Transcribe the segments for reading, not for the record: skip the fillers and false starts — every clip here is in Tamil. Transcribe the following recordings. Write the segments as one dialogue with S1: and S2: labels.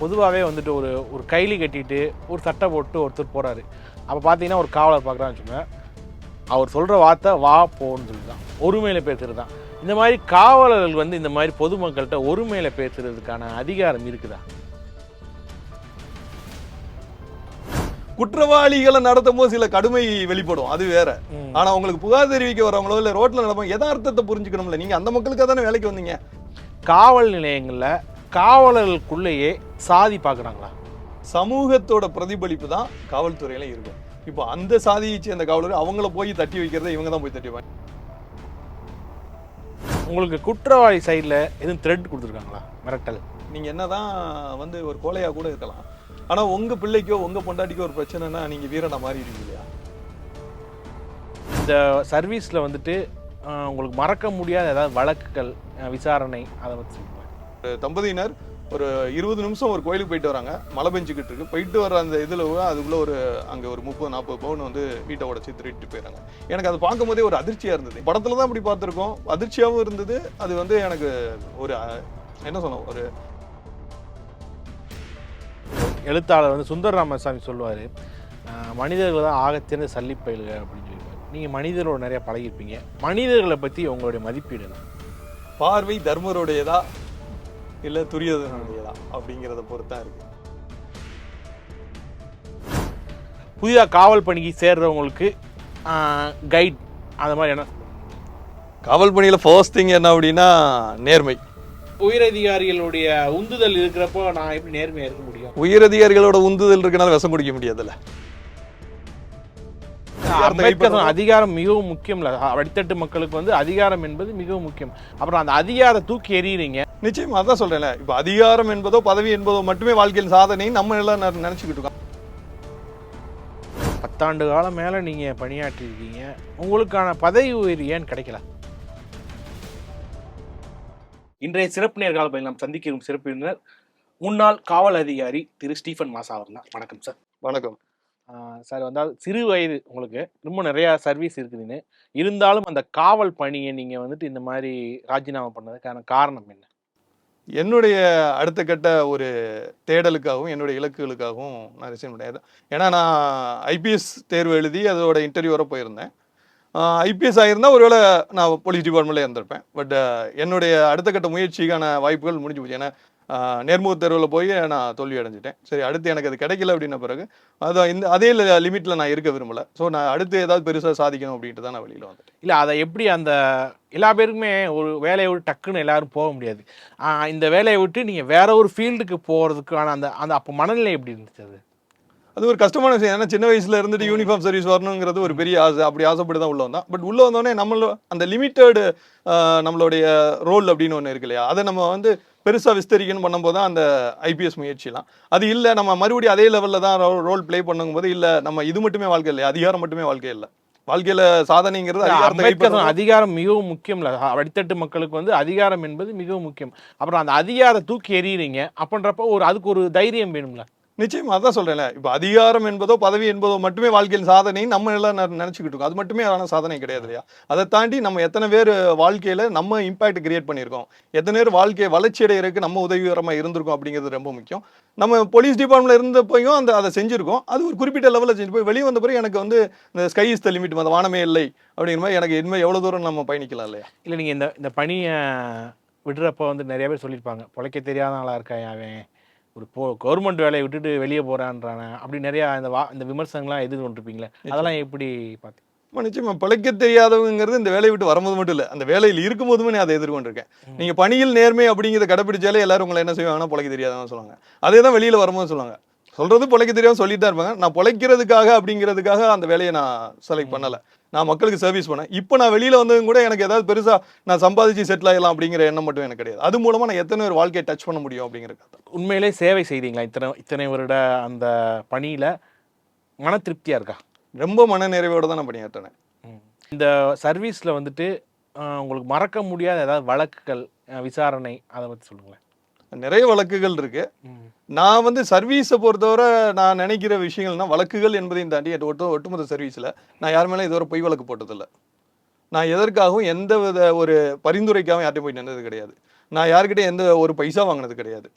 S1: பொதுவாகவே வந்துட்டு ஒரு ஒரு கைலி கட்டிட்டு ஒரு சட்டை போட்டு ஒருத்தர் போகிறாரு. அப்போ பார்த்தீங்கன்னா ஒரு காவலர் பார்க்குறான்னு வச்சுக்கோங்க, அவர் சொல்கிற வார்த்தை வா போன்னு சொல்லி தான், ஒருமையில் பேசுகிறது தான். இந்த மாதிரி காவலர்கள் வந்து இந்த மாதிரி பொதுமக்கள்கிட்ட ஒருமையில் பேசுகிறதுக்கான அதிகாரம் இருக்குதா?
S2: குற்றவாளிகளை நடத்தும் போது சில கடுமை வெளிப்படும், அது வேற. ஆனா உங்களுக்கு புகார் தெரிவிக்க வரவங்களோ இல்ல ரோட்ல நடப்போம் யதார்த்தத்தை புரிஞ்சுக்கணும்ல. நீங்க அந்த மக்களுக்காக தானே வேலைக்கு வந்தீங்க.
S1: காவல் நிலையங்களில் காவலர்களுக்குள்ளேயே சாதி பார்க்குறாங்களா?
S2: சமூகத்தோட பிரதிபலிப்பு தான் காவல்துறையில இருக்கும். இப்போ அந்த சாதியை சேர்ந்த காவலர் அவங்கள போய் தட்டி வைக்கிறத இவங்க தான் போய் தட்டி வைப்பாங்க.
S1: உங்களுக்கு குற்றவாளி சைடில் எதுவும் த்ரெட் கொடுத்துருக்காங்களா, மிரட்டல்?
S2: நீங்க என்னதான் வந்து ஒரு கோழையா கூட இருக்கலாம், ஆனா உங்க பிள்ளைக்கோ உங்க பொண்டாட்டிக்கோ ஒரு பிரச்சனைனா நீங்க வீரனா மாறிடுவீங்க இல்லையா?
S1: இந்த சர்வீஸில் வந்துட்டு உங்களுக்கு மறக்க முடியாத ஏதாவது வழக்குகள், விசாரணை, அதை பற்றி சொல்லுங்கள்.
S2: தம்பதியினர் ஒரு 20 நிமிஷம் ஒரு கோயிலுக்கு போயிட்டு வராங்க, மழை பெஞ்சுக்கிட்டு இருக்கு. போயிட்டு வர அந்த இதில் அதுக்குள்ள ஒரு அங்கே ஒரு 30-40 பவுன் வந்து வீட்டை உடச்சி திருட்டு போயிடறாங்க. எனக்கு அதை பார்க்கும் போதே ஒரு அதிர்ச்சியாக இருந்தது. படத்தில் தான் இப்படி பார்த்துருக்கோம், அதிர்ச்சியாகவும் இருந்தது. அது வந்து எனக்கு ஒரு என்ன சொல்ல, ஒரு
S1: எழுத்தாளர் வந்து சுந்தர் ராமசாமி சொல்லுவார், மனிதர்கள் தான் ஆகச்சிறந்த சல்லிப்பயில்கள் அப்படின்னு சொல்லியிருப்பார். நீங்கள் மனிதர்களோட நிறையா பழகிருப்பீங்க, மனிதர்களை பற்றி உங்களுடைய மதிப்பீடு?
S2: பார்வை தர்மருடையதா இல்லை துரியோதனுடையதா அப்படிங்கிறத பொறுத்தான் இருக்கு.
S1: புதிதாக காவல் பணிக்கு சேர்றவங்களுக்கு கைட் அந்த மாதிரி என்ன?
S2: காவல் பணியில் ஃபர்ஸ்ட் திங் என்ன அப்படின்னா நேர்மை.
S1: உயரதிகாரிகளுடைய உந்துதல் இருக்கிறப்போ நான் எப்படி நேர்மையாக இருக்க முடியும்?
S2: உயரதிகாரிகளோட உந்துதல் இருக்கனால விஷம் குடிக்க முடியாதுல்ல.
S1: அதிகாரம் மிகவும் முக்கியம். அடித்தட்டு மக்களுக்கு வந்து அதிகாரம் என்பது மிகவும் முக்கியம். அப்புறம் அந்த அதிகாரம் தூக்கி எறியறீங்க.
S2: நிச்சயமா அதான் சொல்றேன்ல, இப்ப அதிகாரம் என்பதோ பதவி என்பதோ மட்டுமே வாழ்க்கையில் சாதனை நம்ம எல்லாம் நினைச்சுக்கிட்டு இருக்கோம்.
S1: 10 ஆண்டு காலம் மேல நீங்க பணியாற்றி இருக்கீங்க, உங்களுக்கான பதவி உயர்வு ஏன் கிடைக்கல? இன்றைய சிறப்பு நேர்காணல் நாம் சந்திக்கும் சிறப்பு விருந்தினர் முன்னாள் காவல் அதிகாரி திரு ஸ்டீஃபன் மாசா அவர்கள் தான். வணக்கம் சார்.
S2: வணக்கம்
S1: சார். வந்தால் சிறு வயது உங்களுக்கு ரொம்ப நிறையா சர்வீஸ் இருக்குதுன்னு இருந்தாலும் அந்த காவல் பணியை நீங்கள் வந்துட்டு இந்த மாதிரி ராஜினாமா பண்ணதுக்கான காரணம் என்ன?
S2: என்னுடைய அடுத்த கட்ட ஒரு தேடலுக்காகவும் என்னுடைய இலக்குகளுக்காகவும் நான் ரிசைன் பண்ணேன். ஏன்னா நான் ஐபிஎஸ் தேர்வு எழுதி அதோட இன்டர்வியூ வர போயிருந்தேன். ஐபிஎஸ் ஆகியிருந்தால் ஒருவேளை நான் போலீஸ் டிபார்ட்மெண்ட்டில் இருந்திருப்பேன். பட் என்னுடைய அடுத்த கட்ட முயற்சிக்கான வாய்ப்புகள் முடிஞ்சு போச்சு. ஏன்னா நேர்முக தேர்வில் போய் நான் தோல்வி அடைஞ்சிட்டேன். சரி, அடுத்து எனக்கு அது கிடைக்கல அப்படின்ன பிறகு அதான் அதே லிமிட்டில் நான் இருக்க விரும்பலை. ஸோ நான் அடுத்து ஏதாவது பெருசாக சாதிக்கணும் அப்படின்ட்டு தான் நான் வெளியில் வந்துட்டேன்.
S1: இல்லை, அதை எப்படி அந்த எல்லா பேருக்குமே ஒரு வேலையை விட்டு டக்குன்னு எல்லாரும் போக முடியாது. இந்த வேலையை விட்டு நீங்கள் வேற ஒரு ஃபீல்டுக்கு போகிறதுக்கான அந்த அந்த அப்போ மனநிலை எப்படி இருந்துச்சு?
S2: அது ஒரு கஷ்டமான விஷயம். ஏன்னா சின்ன வயசுல இருந்துட்டு யூனிஃபார்ம் சர்வீஸ் வரணுங்கிறது ஒரு பெரிய ஆசை. அப்படி ஆசைப்பட்டு தான் உள்ள வந்தான். பட் உள்ள வந்தோடனே அந்த லிமிட்டடு நம்மளுடைய ரோல் அப்படின்னு ஒன்று இருக்கு இல்லையா, அதை நம்ம வந்து பெருசாக விஸ்தரிக்கணும் பண்ணும்போது தான் அந்த ஐபிஎஸ் முயற்சிலாம். அது இல்லை, நம்ம மறுபடியும் அதே லெவலில் தான் ரோல் பிளே பண்ணும்போது இல்லை, நம்ம இது மட்டுமே வாழ்க்கை இல்லை, அதிகாரம் மட்டுமே வாழ்க்கை இல்லை. வாழ்க்கையில சாதனைங்கிறது
S1: அதிகாரம் மிகவும் முக்கியம். அடித்தட்டு மக்களுக்கு வந்து அதிகாரம் என்பது மிகவும் முக்கியம். அப்புறம் அந்த அதிகாரம் தூக்கி எறியறீங்க அப்படின்றப்போ அதுக்கு ஒரு தைரியம் வேணும்ல.
S2: நிச்சயமா அதான் சொல்றேன்ல, இப்போ அதிகாரம் என்பதோ பதவி என்பதோ மட்டுமே வாழ்க்கையில் சாதனை நம்ம எல்லாம் நினைச்சுக்கிட்டு இருக்கோம். அது மட்டுமே ஆன சாதனை கிடையாது இல்லையா. அதை தாண்டி நம்ம எத்தனை பேர் வாழ்க்கையில நம்ம இம்பாக்ட் கிரியேட் பண்ணியிருக்கோம், எத்தனை பேர் வாழ்க்கையை வளர்ச்சி அடைகிறதுக்கு நம்ம உதவிகரமா இருந்திருக்கோம் அப்படிங்கிறது ரொம்ப முக்கியம். நம்ம போலீஸ் டிபார்ட்மெண்ட்ல இருந்தப்பையும் அதை செஞ்சிருக்கோம். அது ஒரு குறிப்பிட்ட லெவலில் செஞ்சு போய் வெளியே வந்த பிறகு எனக்கு வந்து இந்த ஸ்கை இஸ் த லிமிட், அந்த வானமே இல்லை அப்படிங்கிற மாதிரி எனக்கு இனிமேல் எவ்வளோ தூரம் நம்ம பயணிக்கலாம் இல்லையா. இல்லை, நீங்கள்
S1: இந்த பணியை விடுறப்போ வந்து நிறைய பேர் சொல்லியிருப்பாங்க, பொழைக்க தெரியாத ஆளாக இருக்கா அவன், ஒரு கவர்மெண்ட் வேலையை விட்டுட்டு வெளியே போறான்றான, அப்படி நிறைய இந்த விமர்சனங்கள்லாம் எதிர்கொண்டிருப்பீங்களே, அதெல்லாம் எப்படி பார்த்து?
S2: நிச்சயமா பிழைக்க தெரியாதவங்கிறது இந்த வேலையை விட்டு வரும்போது மட்டும் இல்லை, அந்த வேலையில் இருக்கும்போதுமே நான் அதை எதிர்கொண்டிருக்கேன். நீங்க பணியில் நேர்மை அப்படிங்கிறத கடைப்பிடிச்சாலே எல்லாரும் உங்களை என்ன செய்வாங்கன்னா பிழைக்க தெரியாதவங்க சொல்லுவாங்க. அதே தான் வெளியில வரும்போது சொல்லுவாங்க, சொல்றது பிழைக்க தெரியாம சொல்லிட்டு தான் இருப்பாங்க. நான் பிழைக்கிறதுக்காக அப்படிங்கிறதுக்காக அந்த வேலையை நான் செலக்ட் பண்ணலை, நான் மக்களுக்கு சர்வீஸ் பண்ணேன். இப்போ நான் வெளியில வந்ததும் கூட எனக்கு ஏதாவது பெருசா நான் சம்பாதிச்சு செட்டில் ஆகலாம் அப்படிங்கிற எண்ணம் மட்டும் எனக்கு கிடையாது. அது மூலமா நான் எத்தனை ஒரு வாழ்க்கையை டச் பண்ண முடியும் அப்படிங்கிறது.
S1: உண்மையிலே சேவை செய்தீங்களா இத்தனை வருட அந்த பணியில? மன திருப்தியா இருக்கா?
S2: ரொம்ப மன நிறைவோட தான் நான் பணியாற்றினேன்.
S1: இந்த சர்வீஸ்ல வந்துட்டு உங்களுக்கு மறக்க முடியாத ஏதாவது வழக்குகள், விசாரணை, அதை பத்தி சொல்லுங்களேன்.
S2: நிறைய வழக்குகள் இருக்கு. நான் வந்து சர்வீஸை பொறுத்தவரை நான் நினைக்கிற விஷயங்கள்னா, வழக்குகள் என்பதையும் தாண்டி ஒட்டுமொத்த சர்வீஸில் நான் யார் மேலே இதுவரை பொய் வழக்கு போட்டதில்லை. நான் எதற்காகவும் எந்த வித ஒரு பரிந்துரைக்காகவும் யார்ட்டையும் போய் நின்றது கிடையாது. நான் யார்கிட்ட எந்த ஒரு பைசா வாங்கினது கிடையாது.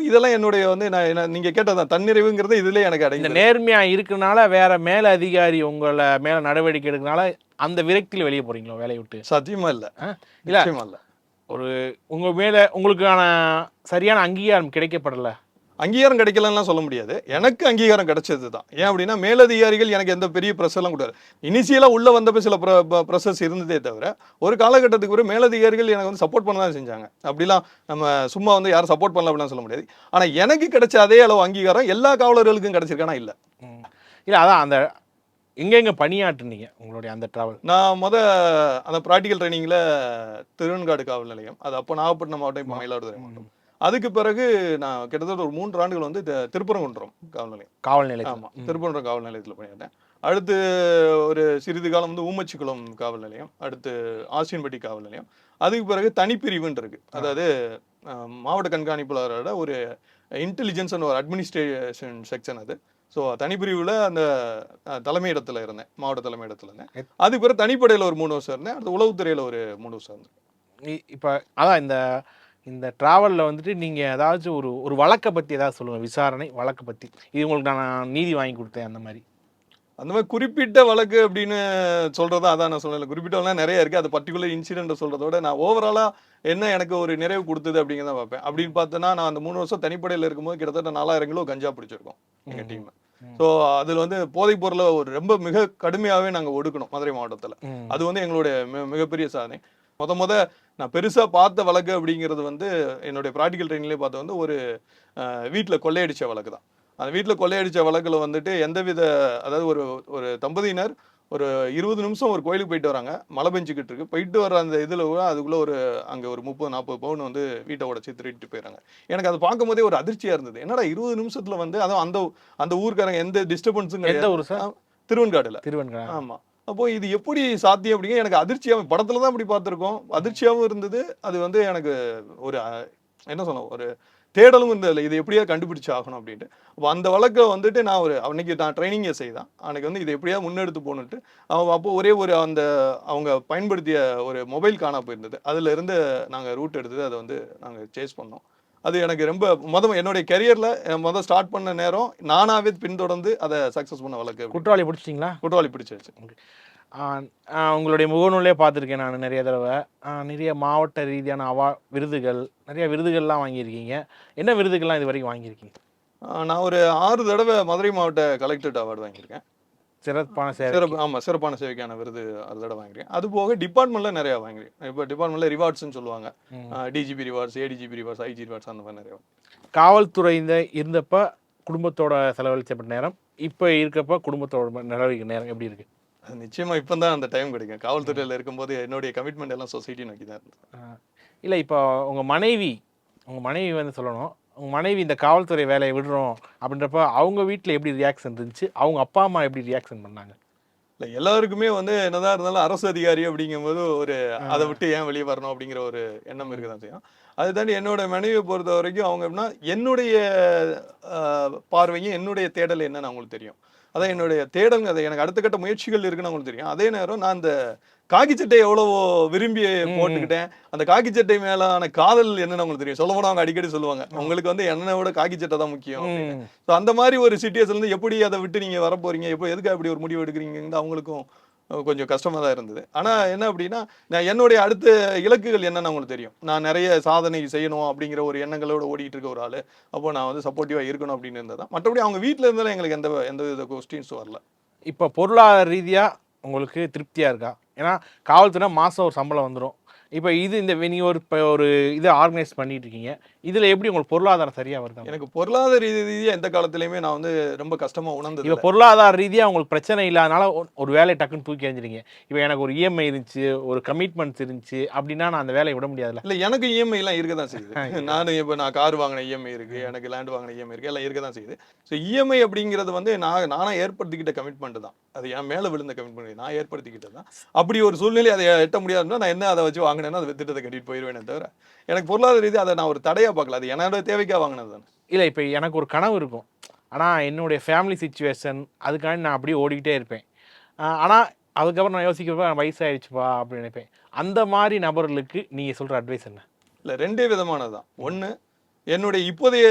S2: இதெல்லாம் என்னுடைய வந்து நீங்க கேட்டதான் தன்னிறைவுங்கிறது இதுல எனக்கு
S1: இந்த
S2: அடங்கி
S1: நேர்மையா இருக்கனால வேற மேல அதிகாரி உங்களை மேல நடவடிக்கை எடுக்கனால அந்த விரக்தியில் வெளியே போறீங்களோ வேலையை விட்டு?
S2: சத்தியமா இல்ல,
S1: இல்ல
S2: நிச்சயமா இல்ல.
S1: ஒரு உங்க மேல உங்களுக்கான சரியான அங்கீகாரம் கிடைக்கப்படல.
S2: அங்கீகாரம் கிடைக்கலன்னுலாம் சொல்ல முடியாது. எனக்கு அங்கீகாரம் கிடைச்சது தான். ஏன் அப்படின்னா மேலதிகாரிகள் எனக்கு எந்த பெரிய ப்ரெஷர்லாம் கொடுத்தாரு. இனிஷியலா உள்ள வந்தப்ப சில ப்ரெஷர்ஸ் இருந்ததே தவிர ஒரு காலகட்டத்துக்கு பிறகு மேலதிகாரிகள் எனக்கு வந்து சப்போர்ட் பண்ண தான் செஞ்சாங்க. அப்படிலாம் நம்ம சும்மா வந்து யாரும் சப்போர்ட் பண்ணல அப்படிலாம் சொல்ல முடியாது. ஆனா எனக்கு கிடைச்ச அதே அளவு அங்கீகாரம் எல்லா காவலர்களுக்கும் கிடைச்சிருக்கானா இல்ல.
S1: இல்ல அதான் அந்த எங்கெங்க பணியாற்றுனீங்க உங்களுடைய அந்த டிராவல்?
S2: நான் அந்த ப்ராக்டிகல் ட்ரைனிங்ல திருவெண்காடு காவல் நிலையம், அது அப்போ நாகப்பட்டினம் மாவட்டம், இப்போ மயிலாடுதுறை மாவட்டம். அதுக்கு பிறகு நான் கிட்டத்தட்ட ஒரு 3 ஆண்டுகள் வந்து திருப்பரங்குன்றம் காவல் நிலையம்.
S1: காவல் நிலையம்.
S2: ஆமா, திருப்பரங்குன்றம் காவல் நிலையத்தில் பணியாற்றேன். அடுத்து ஒரு சிறிது காலம் வந்து ஊமச்சிக்குளம் காவல் நிலையம், அடுத்து ஆசியன்பட்டி காவல் நிலையம். அதுக்கு பிறகு தனிப்பிரிவுன்னு இருக்கு. அதாவது மாவட்ட கண்காணிப்பாளரோட ஒரு இன்டெலிஜென்ஸ் அண்ட் ஒரு அட்மினிஸ்ட்ரேஷன் செக்ஷன் அது. ஸோ தனிப்பிரிவில் அந்த தலைமையிடத்தில் இருந்தேன், மாவட்ட தலைமையிடத்தில் இருந்தேன். அதுக்கு பிறகு தனிப்படையில் ஒரு 3 வருஷம் இருந்தேன். அடுத்து உளவுத்துறையில் ஒரு 3 வருஷம் இருந்தேன்.
S1: இப்போ அதான் இந்த ட்ராவலில் வந்துட்டு நீங்கள் ஏதாச்சும் ஒரு வழக்கை பற்றி ஏதாவது சொல்லுங்கள், விசாரணை வழக்கை பற்றி. இது உங்களுக்கு நான் நீதி வாங்கி கொடுத்தேன் அந்த மாதிரி
S2: குறிப்பிட்ட வழக்கு அப்படின்னு சொல்கிறதா அதான் நான் சொல்லலை. குறிப்பிட்டவெல்லாம் நிறைய இருக்குது. அது பர்டிகுலர் இன்சிடென்ட்டை சொல்கிறதோட நான் ஓவராலாக என்ன எனக்கு ஒரு நிறைவு கொடுத்தது அப்படிங்கிறத பார்ப்பேன். அப்படின்னு பார்த்தோன்னா நான் அந்த 3 வருஷம் தனிப்படையில் இருக்கும்போது கிட்டத்தட்ட 4000 கிலோ கஞ்சா பிடிச்சிருக்கோம் எங்கள் டீம். ஸோ அதில் வந்து போதைப் பொருளை ஒரு ரொம்ப மிக கடுமையாகவே நாங்கள் ஒடுக்கணும் மதுரை மாவட்டத்தில். அது வந்து எங்களுடைய மிகப்பெரிய சாதனை. நான் பெருசாக பார்த்த வழக்கு அப்படிங்கிறது வந்து என்னுடைய ப்ராக்டிக்கல் ட்ரைனிங்லேயே பார்த்த வந்து ஒரு வீட்டில் கொள்ளையடித்த வழக்கு தான். அந்த வீட்டில் கொள்ளையடித்த வழக்கில் வந்துட்டு எந்தவித, அதாவது ஒரு தம்பதியினர் ஒரு 20 நிமிஷம் ஒரு கோயிலுக்கு போயிட்டு வராங்க, மழை பெஞ்சுக்கிட்டு இருக்கு. போயிட்டு வர அந்த இதில் அதுக்குள்ளே அங்கே ஒரு 30-40 பவுன் வந்து வீட்டை உடச்சி திருட்டு போயிடறாங்க. எனக்கு அதை பார்க்கும் போதே ஒரு அதிர்ச்சியாக இருந்தது. என்னடா 20 நிமிஷத்தில் வந்து அதுவும் அந்த ஊருக்காரங்க எந்த டிஸ்டர்பன்ஸும் கிடையாது. திருவெண்காடு. ஆமாம். அப்போ இது எப்படி சாத்தியம் அப்படிங்க எனக்கு அதிர்ச்சியாகவும், படத்துல தான் அப்படி பார்த்துருக்கோம், அதிர்ச்சியாகவும் இருந்தது. அது வந்து எனக்கு ஒரு என்ன சொன்னோம், ஒரு தேடலும் இருந்ததில்லை, இது எப்படியா கண்டுபிடிச்சு ஆகணும் அப்படின்ட்டு. அப்போ அந்த வழக்கை வந்துட்டு நான் அன்னைக்கு நான் ட்ரைனிங்கே செய்தான். அன்னைக்கு வந்து இதை எப்படியா முன்னெடுத்து போகணுன்ட்டு அப்போ ஒரே அவங்க பயன்படுத்திய ஒரு மொபைல் காணா போயிருந்தது. அதுல இருந்து நாங்கள் ரூட் எடுத்து அதை வந்து நாங்கள் சேஸ் பண்ணோம். அது எனக்கு ரொம்ப என்னுடைய கெரியரில் ஸ்டார்ட் பண்ண நேரம் நானாவே பின்தொடர்ந்து அதை சக்ஸஸ் பண்ண வழக்கு.
S1: குற்றவாளி பிடிச்சிட்டிங்களா? குற்றவாளி
S2: பிடிச்சாச்சு.
S1: உங்களுடைய முகநூலே பார்த்துருக்கேன் நான் நிறைய தடவை. நிறைய மாவட்ட ரீதியான விருதுகள், நிறைய விருதுகள்லாம் வாங்கியிருக்கீங்க. என்ன விருதுகள்லாம் இது வரைக்கும் வாங்கியிருக்கீங்க?
S2: நான் ஒரு 6 தடவை மதுரை மாவட்ட கலெக்டரேட் அவார்டு வாங்கியிருக்கேன். சிறப்பான சேவைக்கான விருது 6 தடவை வாங்கியிருக்கேன். அது போக டிபார்ட்மெண்ட்ல நிறைய வாங்கியிருக்கேன். இப்போ டிபார்ட்மெண்ட்ல ரிவார்ட்ஸ்ன்னு சொல்லுவாங்க, DGP rewards, ADGP rewards, IG rewards, அந்த மாதிரி நிறைய.
S1: காவல்துறை இருந்தப்ப குடும்பத்தோட செலவழிச்சப்பட்ட நேரம், இப்போ இருக்கப்ப குடும்பத்தோட நிலவழிக்கிற நேரம் எப்படி இருக்கு?
S2: நிச்சயமா இப்போ தான் அந்த டைம் கிடைக்கும். காவல்துறையில் இருக்கும்போது என்னுடைய கமிட்மெண்ட் எல்லாம் சொசைட்டி நோக்கி தான் இருந்தது.
S1: இல்லை, இப்போ உங்கள் மனைவி வந்து சொல்லணும், உங்கள் மனைவி இந்த காவல்துறை வேலையை விடுறோம் அப்படின்றப்ப அவங்க வீட்டில் எப்படி ரியாக்ஷன் இருந்துச்சு, அவங்க அப்பா அம்மா எப்படி ரியாக்ஷன் பண்ணாங்க?
S2: இல்லை, எல்லாருக்குமே வந்து என்னதான் இருந்தாலும் அரசு அதிகாரி அப்படிங்கும்போது அதை விட்டு ஏன் வெளியே வரணும் அப்படிங்கிற ஒரு எண்ணம் இருக்க தான் செய்யும். அதை தாண்டி என்னோட மனைவியை பொறுத்த வரைக்கும் அவங்க எப்படின்னா என்னுடைய பார்வையும் என்னுடைய தேடல் என்னன்னு அவங்களுக்கு தெரியும். அதான் என்னுடைய தேடல், அதை எனக்கு அடுத்த கட்ட முயற்சிகள் இருக்குன்னு அவங்களுக்கு தெரியும். அதே நேரம் நான் அந்த காக்கி சட்டை எவ்வளவோ விரும்பி போட்டுக்கிட்டேன், அந்த காக்கி சட்டை மேலான காதல் என்னன்னு அவங்களுக்கு தெரியும். சொல்ல போனா அவங்க அடிக்கடி சொல்லுவாங்க, உங்களுக்கு வந்து என்னை விட காக்கி சட்டை தான் முக்கியம். ஸோ அந்த மாதிரி ஒரு சிச்சுவேஷன்ல இருந்து எப்படி அதை விட்டு நீங்க வர போறீங்க, எப்போ எதுக்கு அப்படி ஒரு முடிவு எடுக்கிறீங்கன்னு அவங்களுக்கும் கொஞ்சம் கஷ்டமா தான் இருந்தது. ஆனா என்ன அப்படின்னா, நான் என்னுடைய அடுத்த இலக்குகள் என்னன்னு அவங்களுக்கு தெரியும். நான் நிறைய சாதனை செய்யணும் அப்படிங்கிற ஒரு எண்ணங்களோட ஓடிட்டு இருக்க ஒரு ஆளு. அப்போ நான் வந்து சப்போர்ட்டிவா இருக்கணும் அப்படின்னு இருந்ததான். மற்றபடி அவங்க வீட்டுல இருந்தாலும் எங்களுக்கு எந்த வித கொஸ்டின்ஸும் வரல.
S1: இப்போ பொருளாதார ரீதியா உங்களுக்கு திருப்தியா இருக்கா? ஏன்னா காவல்துறை மாதம் ஒரு சம்பளம் வந்துடும். இப்போ நீங்கள் ஒரு இதை ஆர்கனைஸ் பண்ணிட்டு இருக்கீங்க, இதில் எப்படி உங்களுக்கு பொருளாதாரம் சரியாக வருது?
S2: எனக்கு பொருளாதார ரீதியாக எந்த காலத்துலையுமே நான் வந்து ரொம்ப கஷ்டமாக உணர்ந்தது.
S1: இப்போ பொருளாதார ரீதியாக உங்களுக்கு பிரச்சனை இல்லாதனால ஒரு வேலையை டக்குன்னு தூக்கி எறிஞ்சிருங்க. இப்போ எனக்கு ஒரு இஎம்ஐ இருந்துச்சு, ஒரு கமிட்மெண்ட்ஸ் இருந்துச்சு அப்படின்னா நான் அந்த வேலையை விட முடியாதுல்ல?
S2: இல்லை, எனக்கு இஎம்ஐலாம் இருக்க தான் செய்யுது. நான் கார் வாங்கின இஎம்ஐ இருக்குது, எனக்கு லேண்ட் வாங்கின இஎம்ஐ இருக்குது, எல்லாம் இருக்க தான் செய்யுது. ஸோ இஎம்ஐ அப்படிங்கிறது வந்து நானாக ஏற்படுத்திக்கிட்ட கமிட்மெண்ட் தான். அது என் மேலே விழுந்த கமிட்மெண்ட் நான் ஏற்படுத்திக்கிட்டது தான். அப்படி ஒரு சூழ்நிலை அதை எட்ட முடியாதுன்னா நான் என்ன அதை வச்சு வாங்கினேன்னா அதை திட்டத்தை கட்டிட்டு போயிடுவேனே தவிர எனக்கு பொருளாதார ரீதி அதை நான் ஒரு தடையாக பார்க்கல. அது என்னோட தேவைக்காக வாங்கினது தானே.
S1: இல்லை, இப்போ எனக்கு ஒரு கனவு இருக்கும், ஆனால் என்னுடைய ஃபேமிலி சிச்சுவேஷன் அதுக்காண்டி நான் அப்படியே ஓடிக்கிட்டே இருப்பேன். ஆனால் அதுக்கப்புறம் நான் யோசிக்கிறப்ப வயசாகிடுச்சுப்பா அப்படின்னு நினைப்பேன். அந்த மாதிரி நபர்களுக்கு நீங்கள் சொல்கிற அட்வைஸ் என்ன?
S2: இல்லை, 2 விதமானது தான். ஒன்று, என்னுடைய இப்போதைய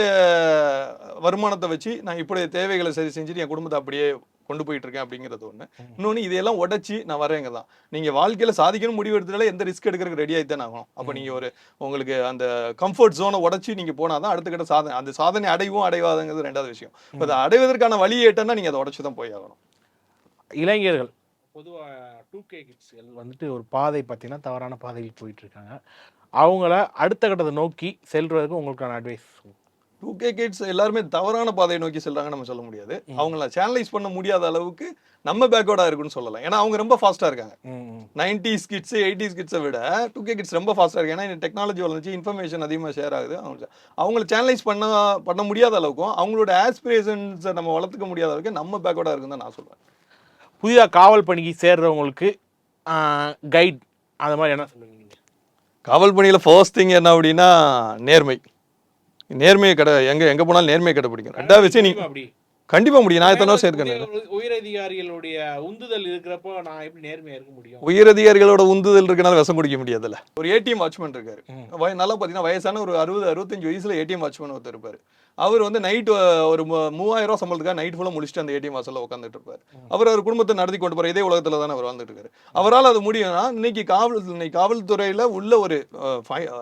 S2: வருமானத்தை வச்சு நான் இப்போதைய தேவைகளை சரி செஞ்சுட்டு என் குடும்பத்தை அப்படியே கொண்டு போயிட்டு இருக்கேன் அப்படிங்கிறது ஒன்று. இன்னொன்று இதையெல்லாம் உடச்சி நான் வரேங்க தான். நீங்கள் வாழ்க்கையில் சாதிக்கணும் முடிவு எடுத்ததால எந்த ரிஸ்க் எடுக்கிறதுக்கு ரெடி ஆகித்தான் ஆகும். அப்போ நீங்கள் உங்களுக்கு அந்த கம்ஃபர்ட் ஜோனை உடச்சி நீங்கள் போனால் தான் அடுத்த கட்ட சாதனை, அந்த சாதனை அடைவும் அடைவாதுங்கிறது ரெண்டாவது விஷயம். இப்போ அதை அடைவதற்கான வழியை ஏட்டன்னா நீங்கள் அதை உடச்சி தான் போய் ஆகணும்.
S1: இளைஞர்கள் பொதுவாக 2K கிட்ஸ்கள் வந்துட்டு ஒரு பாதை பார்த்தீங்கன்னா தவறான பாதையில் போயிட்டு இருக்காங்க. அவங்கள அடுத்த கட்டத்தை நோக்கி செல்றதுக்கு உங்களுக்கான அட்வைஸ்?
S2: 2K கிட்ஸ் எல்லாருமே தவறான பாதையை நோக்கி செல்றாங்கன்னு நம்ம சொல்ல முடியாது. அவங்கள சேனலைஸ் பண்ண முடியாத அளவுக்கு நம்ம பேக்வர்டா இருக்குன்னு சொல்லலாம். ஏன்னா அவங்க ரொம்ப ஃபாஸ்டா இருக்காங்க. 90s கிட்ஸ் 80s கிட்ஸை விட 2K கிட்ஸ் ரொம்ப ஃபாஸ்டா இருக்கு. ஏன்னா டெக்னாலஜி வளர்ந்துச்சு, இன்ஃபர்மேஷன் அதிகமாக ஷேர் ஆகுது. அவங்கள சேனலைஸ் பண்ண முடியாத அளவுக்கும் அவங்களோட ஆஸ்பிரேஷன்ஸை நம்ம வளர்த்துக்க முடியாத அளவுக்கு நம்ம பேக்வர்டா இருக்குன்னு தான் நான் சொல்லுவேன்.
S1: புதிதாக காவல் பணிக்கு சேர்றவங்களுக்கு கைட் அந்த மாதிரி என்ன சொல்லுவீங்க?
S2: காவல் பணியில் ஃபர்ஸ்ட் திங் என்ன அப்படின்னா நேர்மை. நேர்மையை எங்கே போனாலும் நேர்மையை கடைப்பிடிக்கும். ரெண்டாவது விஷயம்
S1: அப்படி
S2: கண்டிப்பா முடியும். நான் எத்தனை வருஷம் இருக்கேன்.
S1: உயரதிகாரிகளுடைய உந்துதல் இருக்கிறப்போ நான் எப்படி நேர்மையா இருக்க முடியும்?
S2: உயரதிகாரிகளோட உந்துதல் இருக்கனால விஷம் குடிக்க முடியாதுல்ல. ஒரு ஏடிஎம் வாட்ச்மேன் இருக்காரு. நல்லா பார்த்தீங்கன்னா வயசான ஒரு 60-65 வயசுல ஏடிஎம் வாட்ச்மேன் ஒருத்தர் இருப்பாரு. அவர் வந்து நைட் ஒரு 3000 ரூபா சம்பளத்துக்காக நைட் ஃபுல்லாக முடிச்சுட்டு அந்த ஏடிஎம் வாசல்ல உட்காந்துட்டு இருப்பாரு. அவர் குடும்பத்தை நடத்தி கொண்டு போற இதே உலகத்துல தானே அவர் வாழ்ந்துட்டு இருக்காரு. அவரால் அது முடியும்னா இன்னைக்கு காவல்துறையில உள்ள ஒரு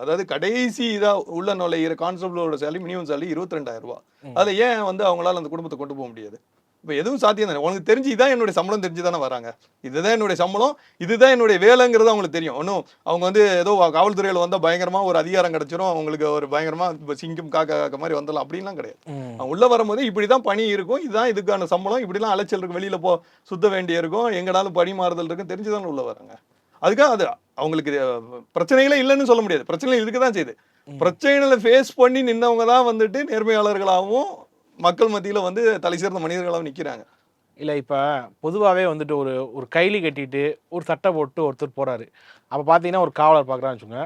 S2: அதாவது கடைசி இதா உள்ள நுழையிற கான்ஸ்டபிளோட சேலரி மினிமம் சேலரி 22,000 ரூபாய். அதுல ஏன் வந்து அவங்களால அந்த குடும்பத்தை கொண்டு போக முடியாது? இப்போ எதுவும் சாத்தியம் தானே. உனக்கு தெரிஞ்சு இதான் என்னுடைய சம்பளம் தெரிஞ்சு தானே வராங்க. இதுதான் என்னுடைய சம்பளம், இதுதான் என்னுடைய வேலைங்கிறது அவங்களுக்கு தெரியும். ஒன்றும் அவங்க வந்து ஏதோ காவல்துறையில் வந்தால் பயங்கரமாக ஒரு அதிகாரம் கிடைச்சிரும், அவங்களுக்கு ஒரு பயங்கரமாக இப்போ சிங்கம் காக்க மாதிரி வந்துடலாம் அப்படின்லாம் கிடையாது. அவங்க உள்ளே வரும்போது இப்படி தான் பணி இருக்கும், இதுதான் இதுக்கான சம்பளம், இப்படிலாம் அலைச்சல் இருக்கும், வெளியில் சுத்த வேண்டிய இருக்கும், எங்கனாலும் பணி மாறுதல் இருக்கும், தெரிஞ்சு தானே உள்ளே வராங்க. அதுக்காக அது அவங்களுக்கு பிரச்சனைகளே இல்லைன்னு சொல்ல முடியாது. பிரச்சனைகள் இதுக்கு தான் செய்யுது. பிரச்சனைகளை ஃபேஸ் பண்ணி நின்றவங்க தான் வந்துட்டு நேர்மையாளர்களாகவும் மக்கள் மத்தியில் வந்து தலை சேர்ந்த மனிதர்களாகவும் நிற்கிறாங்க.
S1: இல்லை இப்போ பொதுவாகவே வந்துட்டு ஒரு கைலி கட்டிட்டு ஒரு சட்டை போட்டு ஒருத்தர் போகிறாரு. அப்போ பார்த்தீங்கன்னா ஒரு காவலர் பார்க்குறான்னு வச்சுங்க,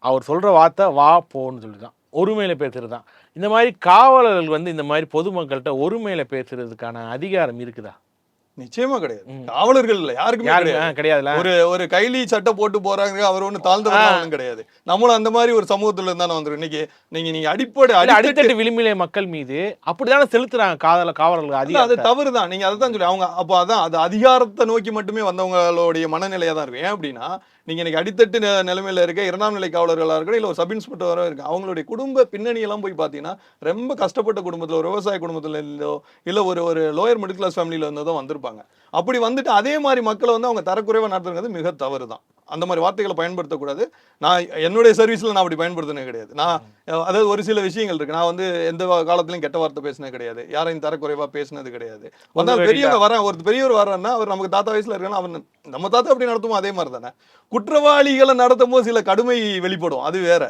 S1: அவர் சொல்கிற வார்த்தை வா போன்னு சொல்லி தான் ஒருமையில் பேசுறது தான். இந்த மாதிரி காவலர்கள் வந்து இந்த மாதிரி பொதுமக்கள்கிட்ட ஒருமையில் பேசுறதுக்கான அதிகாரம் இருக்குதா?
S2: நிச்சயமா கிடையாது. காவலர்கள் இல்ல, யாருக்குமே
S1: கிடையாதுல.
S2: ஒரு கைலி சட்டை போட்டு போறாங்க, அவர் ஒண்ணு தாழ்ந்தவனும் கிடையாது. நம்மளும் அந்த மாதிரி ஒரு சமூகத்துல இருந்தானே வந்துரும். இன்னைக்கு நீங்க
S1: அடித்தட்டு விளிம்பிலே மக்கள் மீது அப்படித்தானே செலுத்துறாங்க காவலர்கள்.
S2: அது தவறுதான். நீங்க அதை தான் சொல்லி அவங்க அப்போ அதான் அது அதிகாரத்தை நோக்கி மட்டுமே வந்தவங்களுடைய மனநிலையா தான் இருக்கும். ஏன் அப்படின்னா நீங்க இன்னைக்கு அடித்தட்டு நிலைமையில இருக்க 2ஆம் நிலை காவலர்களா இருக்கட்டும், இல்ல ஒரு சப் இன்ஸ்பெக்டராக இருக்கு, அவங்களுடைய குடும்ப பின்னணி எல்லாம் போய் பாத்தீங்கன்னா ரொம்ப கஷ்டப்பட்ட குடும்பத்துல, ஒரு விவசாய குடும்பத்துல இருந்தோ இல்ல ஒரு லோயர் மிடில் கிளாஸ் ஃபேமிலியில இருந்தோ வந்திருப்பாங்க. அப்படி வந்துட்டு அதே மாதிரி மக்களை வந்து அவங்க தரக்குறைவா நடத்துறது மிக தவறு தான். அந்த மாதிரி வார்த்தைகளை பயன்படுத்தக்கூடாது. நான் என்னுடைய சர்வீஸ்ல நான் அப்படி பயன்படுத்தினே கிடையாது. நான் அதாவது ஒரு சில விஷயங்கள் இருக்கு. நான் வந்து எந்த காலத்திலையும் கெட்ட வார்த்தை பேசினது கிடையாது, யாரையும் தரக்குறைவா பேசினது கிடையாது. வந்தால் பெரியவங்க வரேன், ஒரு பெரியவர் வர்றேன்னா அவர் நமக்கு தாத்தா வயசுல இருக்கணும், அவர் நம்ம தாத்தா அப்படி நடத்துவோம் அதே மாதிரி தானே. குற்றவாளிகளை நடத்தும் போது சில கடுமை வெளிப்படும், அது வேற.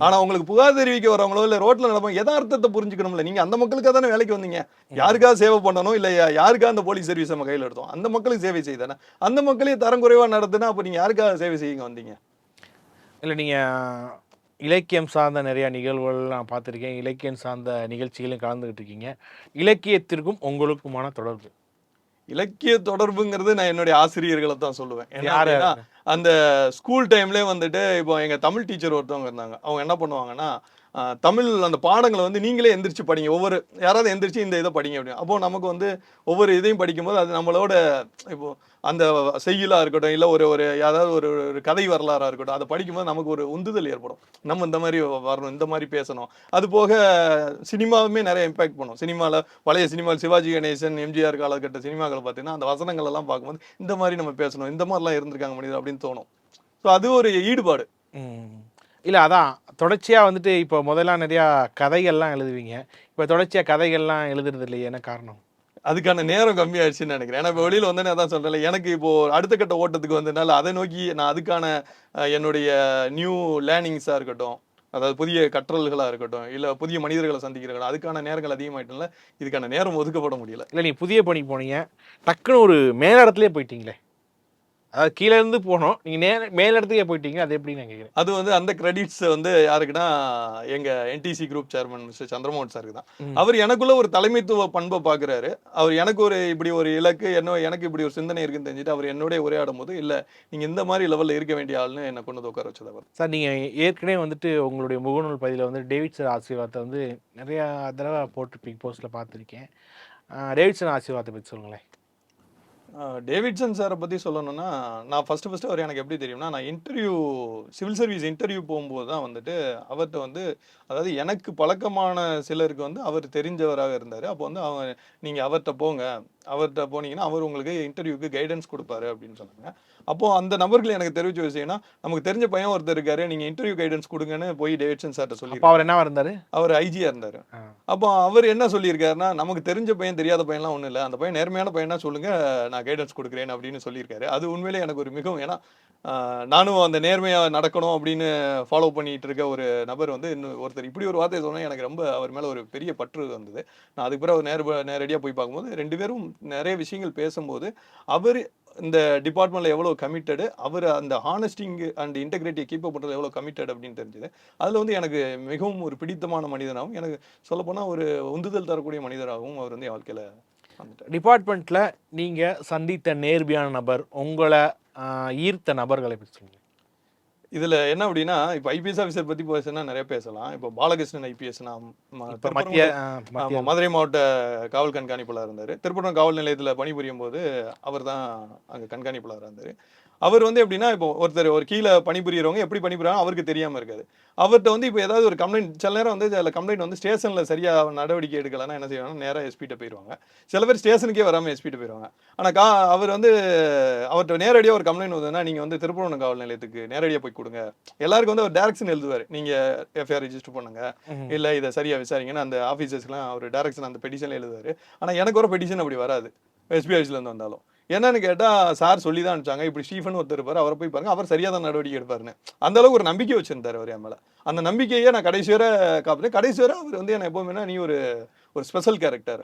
S2: ஆனா உங்களுக்கு புகார் தெரிவிக்க வரவங்களோ இல்ல ரோட்ல நடப்போம் யதார்த்தத்தை புரிஞ்சுக்கணும்ல. நீங்க அந்த மக்களுக்காக தானே வேலைக்கு வந்தீங்க. யாருக்காக சேவை பண்ணணும், இல்ல யாருக்காக அந்த போலீஸ் சர்வீஸ் நம்ம கையில் எடுத்தோம், அந்த மக்களுக்கு சேவை செய்தானே. அந்த மக்களையும் தரம் குறைவா நடத்துனா அப்ப நீங்க யாருக்காக சேவை செய்யுங்க வந்தீங்க?
S1: இல்லை நீங்கள் இலக்கியம் சார்ந்த நிறையா நிகழ்வுகள் நான் பார்த்துருக்கேன், இலக்கியம் சார்ந்த நிகழ்ச்சிகளையும் கலந்துக்கிட்டு இருக்கீங்க. இலக்கியத்திற்கும் உங்களுக்குமான தொடர்பு?
S2: இலக்கிய தொடர்புங்கிறது நான் என்னுடைய ஆசிரியர்களை தான் சொல்லுவேன். ஏன்னா அந்த ஸ்கூல் டைம்லேயே வந்துட்டு இப்போ எங்கள் தமிழ் டீச்சர் ஒருத்தவங்க இருந்தாங்க. அவங்க என்ன பண்ணுவாங்கன்னா தமிழ் அந்த பாடங்களை வந்து நீங்களே எந்திரிச்சு படிங்க, யாராவது எந்திரிச்சு இந்த இதை படிங்க அப்படின்னு. அப்போ நமக்கு வந்து ஒவ்வொரு இதையும் படிக்கும்போது அது நம்மளோட இப்போ அந்த செய்யுளா இருக்கட்டும், இல்லை ஏதாவது ஒரு கதை வரலாறாக இருக்கட்டும், அதை படிக்கும்போது நமக்கு ஒரு உந்துதல் ஏற்படும். நம்ம இந்த மாதிரி வரணும், இந்த மாதிரி பேசணும். அது போக சினிமாவுமே நிறைய இம்பாக்ட் பண்ணும். சினிமாவில் பழைய சினிமாவில் சிவாஜி கணேசன், எம்ஜிஆர் காலகட்ட சினிமாக்களை பார்த்தீங்கன்னா அந்த வசனங்கள் எல்லாம் பார்க்கும்போது இந்த மாதிரி நம்ம பேசணும், இந்த மாதிரிலாம் இருந்திருக்காங்க மனிதர் அப்படின்னு தோணும். ஸோ அது ஒரு ஈடுபாடு.
S1: இல்லை அதான் தொடர்ச்சியாக வந்துட்டு இப்போ முதல்ல நிறையா கதைகள்லாம் எழுதுவீங்க, இப்போ தொடர்ச்சியாக கதைகள்லாம் எழுதுறது இல்லையே, என்ன காரணம்?
S2: அதுக்கான நேரம் கம்மியாயிடுச்சுன்னு நினைக்கிறேன். ஏன்னா இப்போ வெளியில் வந்தேன்னு அதான் சொல்கிறேன், எனக்கு இப்போ அடுத்த கட்ட ஓட்டத்துக்கு வந்ததுனால அதை நோக்கி நான் அதுக்கான என்னுடைய நியூ லேர்னிங்ஸாக இருக்கட்டும், அதாவது புதிய கற்றல்களாக இருக்கட்டும், இல்லை புதிய மனிதர்களை சந்திக்கிறீங்களா, அதுக்கான நேரங்கள் அதிகமாயிட்டனால இதுக்கான நேரம் ஒதுக்கப்பட முடியல.
S1: இல்லை நீ புதிய பணிக்கு போனீங்க, டக்குன்னு ஒரு மேலிடத்துலேயே போயிட்டீங்களே, அதாவது கீழே இருந்து போனோம், நீங்க மேல் இடத்துக்கே போயிட்டீங்க, அது எப்படி நான் கேட்குறேன்.
S2: அது வந்து அந்த கிரெடிட்ஸ் வந்து யாருக்குன்னா எங்க NTC group chairman mister Chandramohan சாருக்கு தான். அவர் எனக்குள்ள ஒரு தலைமைத்துவ பண்பை பாக்குறாரு. அவர் எனக்கு ஒரு இப்படி ஒரு இலக்கு எனக்கு இப்படி ஒரு சிந்தனை இருக்குன்னு தெரிஞ்சுட்டு அவர் என்னோட உரையாடும் போது இல்ல நீங்க இந்த மாதிரி லெவல்ல இருக்க வேண்டிய ஆள்னு என்ன கொண்டு வந்து உட்கார வச்சது அவர்.
S1: சார் நீங்கள் ஏற்கனவே வந்துட்டு உங்களுடைய முகநூல் பதிவில் வந்து டேவிட்சன் ஆசீர்வாதத்தை வந்து நிறையா தடவை போட்டிருப்பீங்க, போஸ்ட்டில் பார்த்துருக்கேன். டேவிட்சன் ஆசீர்வாதத்தை பற்றி சொல்லுங்களேன்.
S2: டேவிட்சன் சாரை பற்றி சொல்லணும்னா நான் ஃபர்ஸ்ட் அவர் எனக்கு எப்படி தெரியும்னா நான் சிவில் சர்வீஸ் இன்டர்வியூ போகும்போது தான் வந்துட்டு அவர்கிட்ட வந்து அதாவது எனக்கு பழக்கமான சிலருக்கு வந்து அவர் தெரிஞ்சவராக இருந்தார். அப்போ வந்து நீங்கள் அவர்கிட்ட போனீங்கன்னா அவர் உங்களுக்கு இன்டர்வியூக்கு கைடன்ஸ் கொடுப்பாரு அப்படின்னு சொன்னாங்க. அப்போ அந்த நபர்கள் எனக்கு தெரிவிச்ச விஷயம்னா நமக்கு தெரிஞ்ச பையன் ஒருத்தர் இருக்காரு, நீங்கள் இன்டர்வியூ கைடன்ஸ் கொடுங்கன்னு போய் டேவிட்சன் சார்ட்ட சொல்லி.
S1: அவர் என்ன இருந்தார்?
S2: அவர் ஐஜியா இருந்தார். அப்போ அவர் என்ன சொல்லியிருக்காருன்னா நமக்கு தெரிஞ்ச பையன் தெரியாத பையன்லாம் ஒன்றும் இல்லை, அந்த பையன் நேர்மையான பையனா சொல்லுங்க நான் கைடன்ஸ் கொடுக்குறேன் அப்படின்னு சொல்லியிருக்காரு. அது உண்மையிலே எனக்கு ஒரு மிகவும் ஏன்னா நானும் அந்த நேர்மையாக நடக்கணும் அப்படின்னு ஃபாலோ பண்ணிட்டு இருக்க ஒரு நபர் வந்து இன்னும் ஒருத்தர் இப்படி ஒரு வார்த்தை சொன்னால் எனக்கு ரொம்ப அவர் மேலே ஒரு பெரிய பற்று வந்தது. நான் அதுக்கு பிறகு நேரடியாக போய் பார்க்கும்போது ரெண்டு பேரும் நிறைய விஷயங்கள் பேசும்போது அவர் இந்த டிபார்ட்மெண்ட்ல எவ்வளவு கமிட்டடு, அவர் அந்த ஹானஸ்டிங் அண்ட் இன்டெகிரிட்டியை கீப் அப் பண்றது எவ்வளவு கமிட்டட் அப்படின்னு தெரிஞ்சது. அதுல வந்து எனக்கு மிகவும் ஒரு பிடித்தமான மனிதனாகவும் எனக்கு சொல்லப்போனால் ஒரு உந்துதல் தரக்கூடிய மனிதராகவும் அவர் வந்து என் வாழ்க்கையில வந்துட்டார்.
S1: டிபார்ட்மெண்ட்ல நீங்க சந்தித்த நேர்மையான நபர், உங்களை ஈர்த்த நபர்களை பற்றி சொல்லுங்க.
S2: இதுல என்ன அப்படின்னா இப்போ ஐபிஎஸ் ஆஃபீஸர் பத்தி பேசினா நிறைய பேசலாம். இப்போ பாலகிருஷ்ணன் ஐபிஎஸ் மதுரை மாவட்ட காவல் கண்காணிப்பாளர் இருந்தார். திருப்பூர் காவல் நிலையத்தில் பணிபுரியும் போது அவர் தான் அங்கே கண்காணிப்பாளராக இருந்தார். அவர் வந்து எப்படின்னா இப்போ ஒருத்தர் ஒரு கீழே பணிபுரியறவங்க எப்படி பணிபுரியாங்க அவருக்கு தெரியாமல் இருக்காது. அவர்கிட்ட வந்து இப்போ ஏதாவது ஒரு கம்ப்ளைண்ட் சில நேரம் வந்து அதில் கம்ப்ளைண்ட் வந்து ஸ்டேஷனில் சரியாக நடவடிக்கை எடுக்கலன்னா என்ன செய்வாங்க, நேராக எஸ்பிட்ட போயிடுவாங்க. சில பேர் ஸ்டேஷனுக்கே வராமல் எஸ்பிட்ட போயிடுவாங்க. ஆனால் அவர் வந்து அவர்கிட்ட நேரடியாக ஒரு கம்ப்ளைண்ட் வந்ததுன்னா நீங்கள் வந்து திருப்பூர் காவல் நிலையத்துக்கு நேரடியாக போய் கொடுங்க. எல்லாருக்கும் வந்து அவர் டைரக்ஷன் எழுதுவார், நீங்கள் எஃப்ஐஆர் ரெஜிஸ்டர் பண்ணுங்க இல்லை இதை சரியாக விசாரிங்கன்னு அந்த ஆஃபீஸர்ஸ்லாம் அவர் டைரக்ஷன் அந்த பெட்டிஷனில் எழுதுவார். ஆனால் எனக்கு ஒரு பெட்டிஷன் அப்படி வராது எஸ்பி ஆஃபீஸ்லேருந்து வந்தாலும். என்னன்னு கேட்டால் சார் சொல்லி தான் அனுப்பிச்சாங்க, இப்படி ஸ்டீஃபன் ஒருத்தர் இருப்பார், அவரை போய் பாருங்க, அவர் சரியாக தான் நடவடிக்கை எடுப்பாருன்னு. அந்த அளவுக்கு ஒரு நம்பிக்கை வச்சிருந்தார் அவர் என் மேலே. அந்த நம்பிக்கையே நான் கடைசி வரை காப்பேன். கடைசி வரை அவர் வந்து என்ன எப்போவுமே நீ ஒரு ஸ்பெஷல் கேரக்டர்,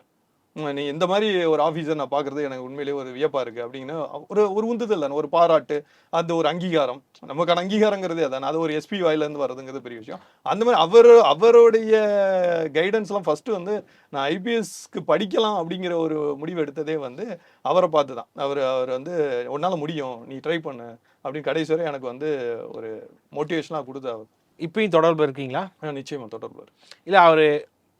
S2: நீ இந்த மாதிரி ஒரு ஆஃபீஸர் நான் பார்க்குறது எனக்கு உண்மையிலேயே ஒரு வியப்பாக இருக்குது அப்படின்னு ஒரு உந்துதல் தானே, ஒரு பாராட்டு, அந்த ஒரு அங்கீகாரம். நமக்கான அங்கீகாரங்கிறதே அதானே, அது ஒரு எஸ்பி வாயிலேருந்து வர்றதுங்கிறது பெரிய விஷயம். அந்த மாதிரி அவருடைய கைடன்ஸ்லாம் ஃபஸ்ட்டு வந்து நான் ஐபிஎஸ்க்கு படிக்கலாம் அப்படிங்கிற ஒரு முடிவு எடுத்ததே வந்து அவரை பார்த்து தான். அவர் வந்து உன்னால் முடியும், நீ ட்ரை பண்ணு அப்படின்னு கடைசி வரை எனக்கு வந்து ஒரு மோட்டிவேஷனாக கொடுத்து அவர்.
S1: இப்பயும் தொடர்பு இருக்கீங்களா?
S2: நிச்சயமாக தொடர்பு.
S1: இல்லை அவர்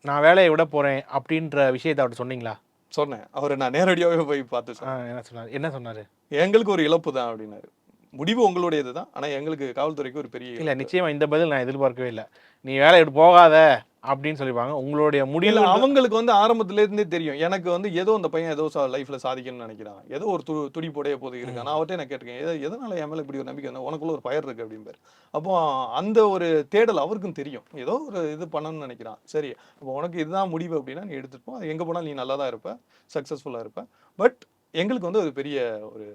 S1: நான் வேலையை விட போகிறேன் அப்படின்ற விஷயத்தை அவர்கிட்ட சொன்னீங்களா?
S2: சொன்னேன். அவரை நான் நேரடியாகவே போய் பார்த்து சொன்னேன்.
S1: என்ன சொன்னார்?
S2: எங்களுக்கு ஒரு இழப்பு தான் அப்படின்னாரு. முடிவு உங்களுடையது தான், ஆனால் எங்களுக்கு காவல்துறைக்கு ஒரு பெரிய
S1: இல்லை. நிச்சயமாக இந்த பதில் நான் எதிர்பார்க்கவே இல்லை. நீ வேலையை விட்டு போகாத அப்படின்னு சொல்லிப்பாங்க. உங்களுடைய முடியல
S2: அவங்களுக்கு வந்து ஆரம்பத்திலேருந்தே தெரியும் எனக்கு வந்து ஏதோ அந்த பையன் ஏதோ லைஃப்ல சாதிக்கணும்னு நினைக்கிறான், ஏதோ ஒரு துடிப்போடைய போது இருக்கான். நான் அவர்கிட்ட நான் கேட்டிருக்கேன், எதனால என் மேலே இப்படி ஒரு நம்பிக்கை இருந்தால் உனக்குள்ள ஒரு ஃபயர் இருக்கு அப்படிம்பாரு. அப்போ அந்த ஒரு தேடல் அவருக்கும் தெரியும், ஏதோ ஒரு இது பண்ணணும்னு நினைக்கிறான். சரி அப்போ உனக்கு இதுதான் முடிவு அப்படின்னா நீ எடுத்துப்போம், அது எங்கே போனால் நீ நல்லா தான் இருப்ப, சக்ஸஸ்ஃபுல்லாக இருப்ப. பட் எங்களுக்கு வந்து ஒரு பெரிய ஒரு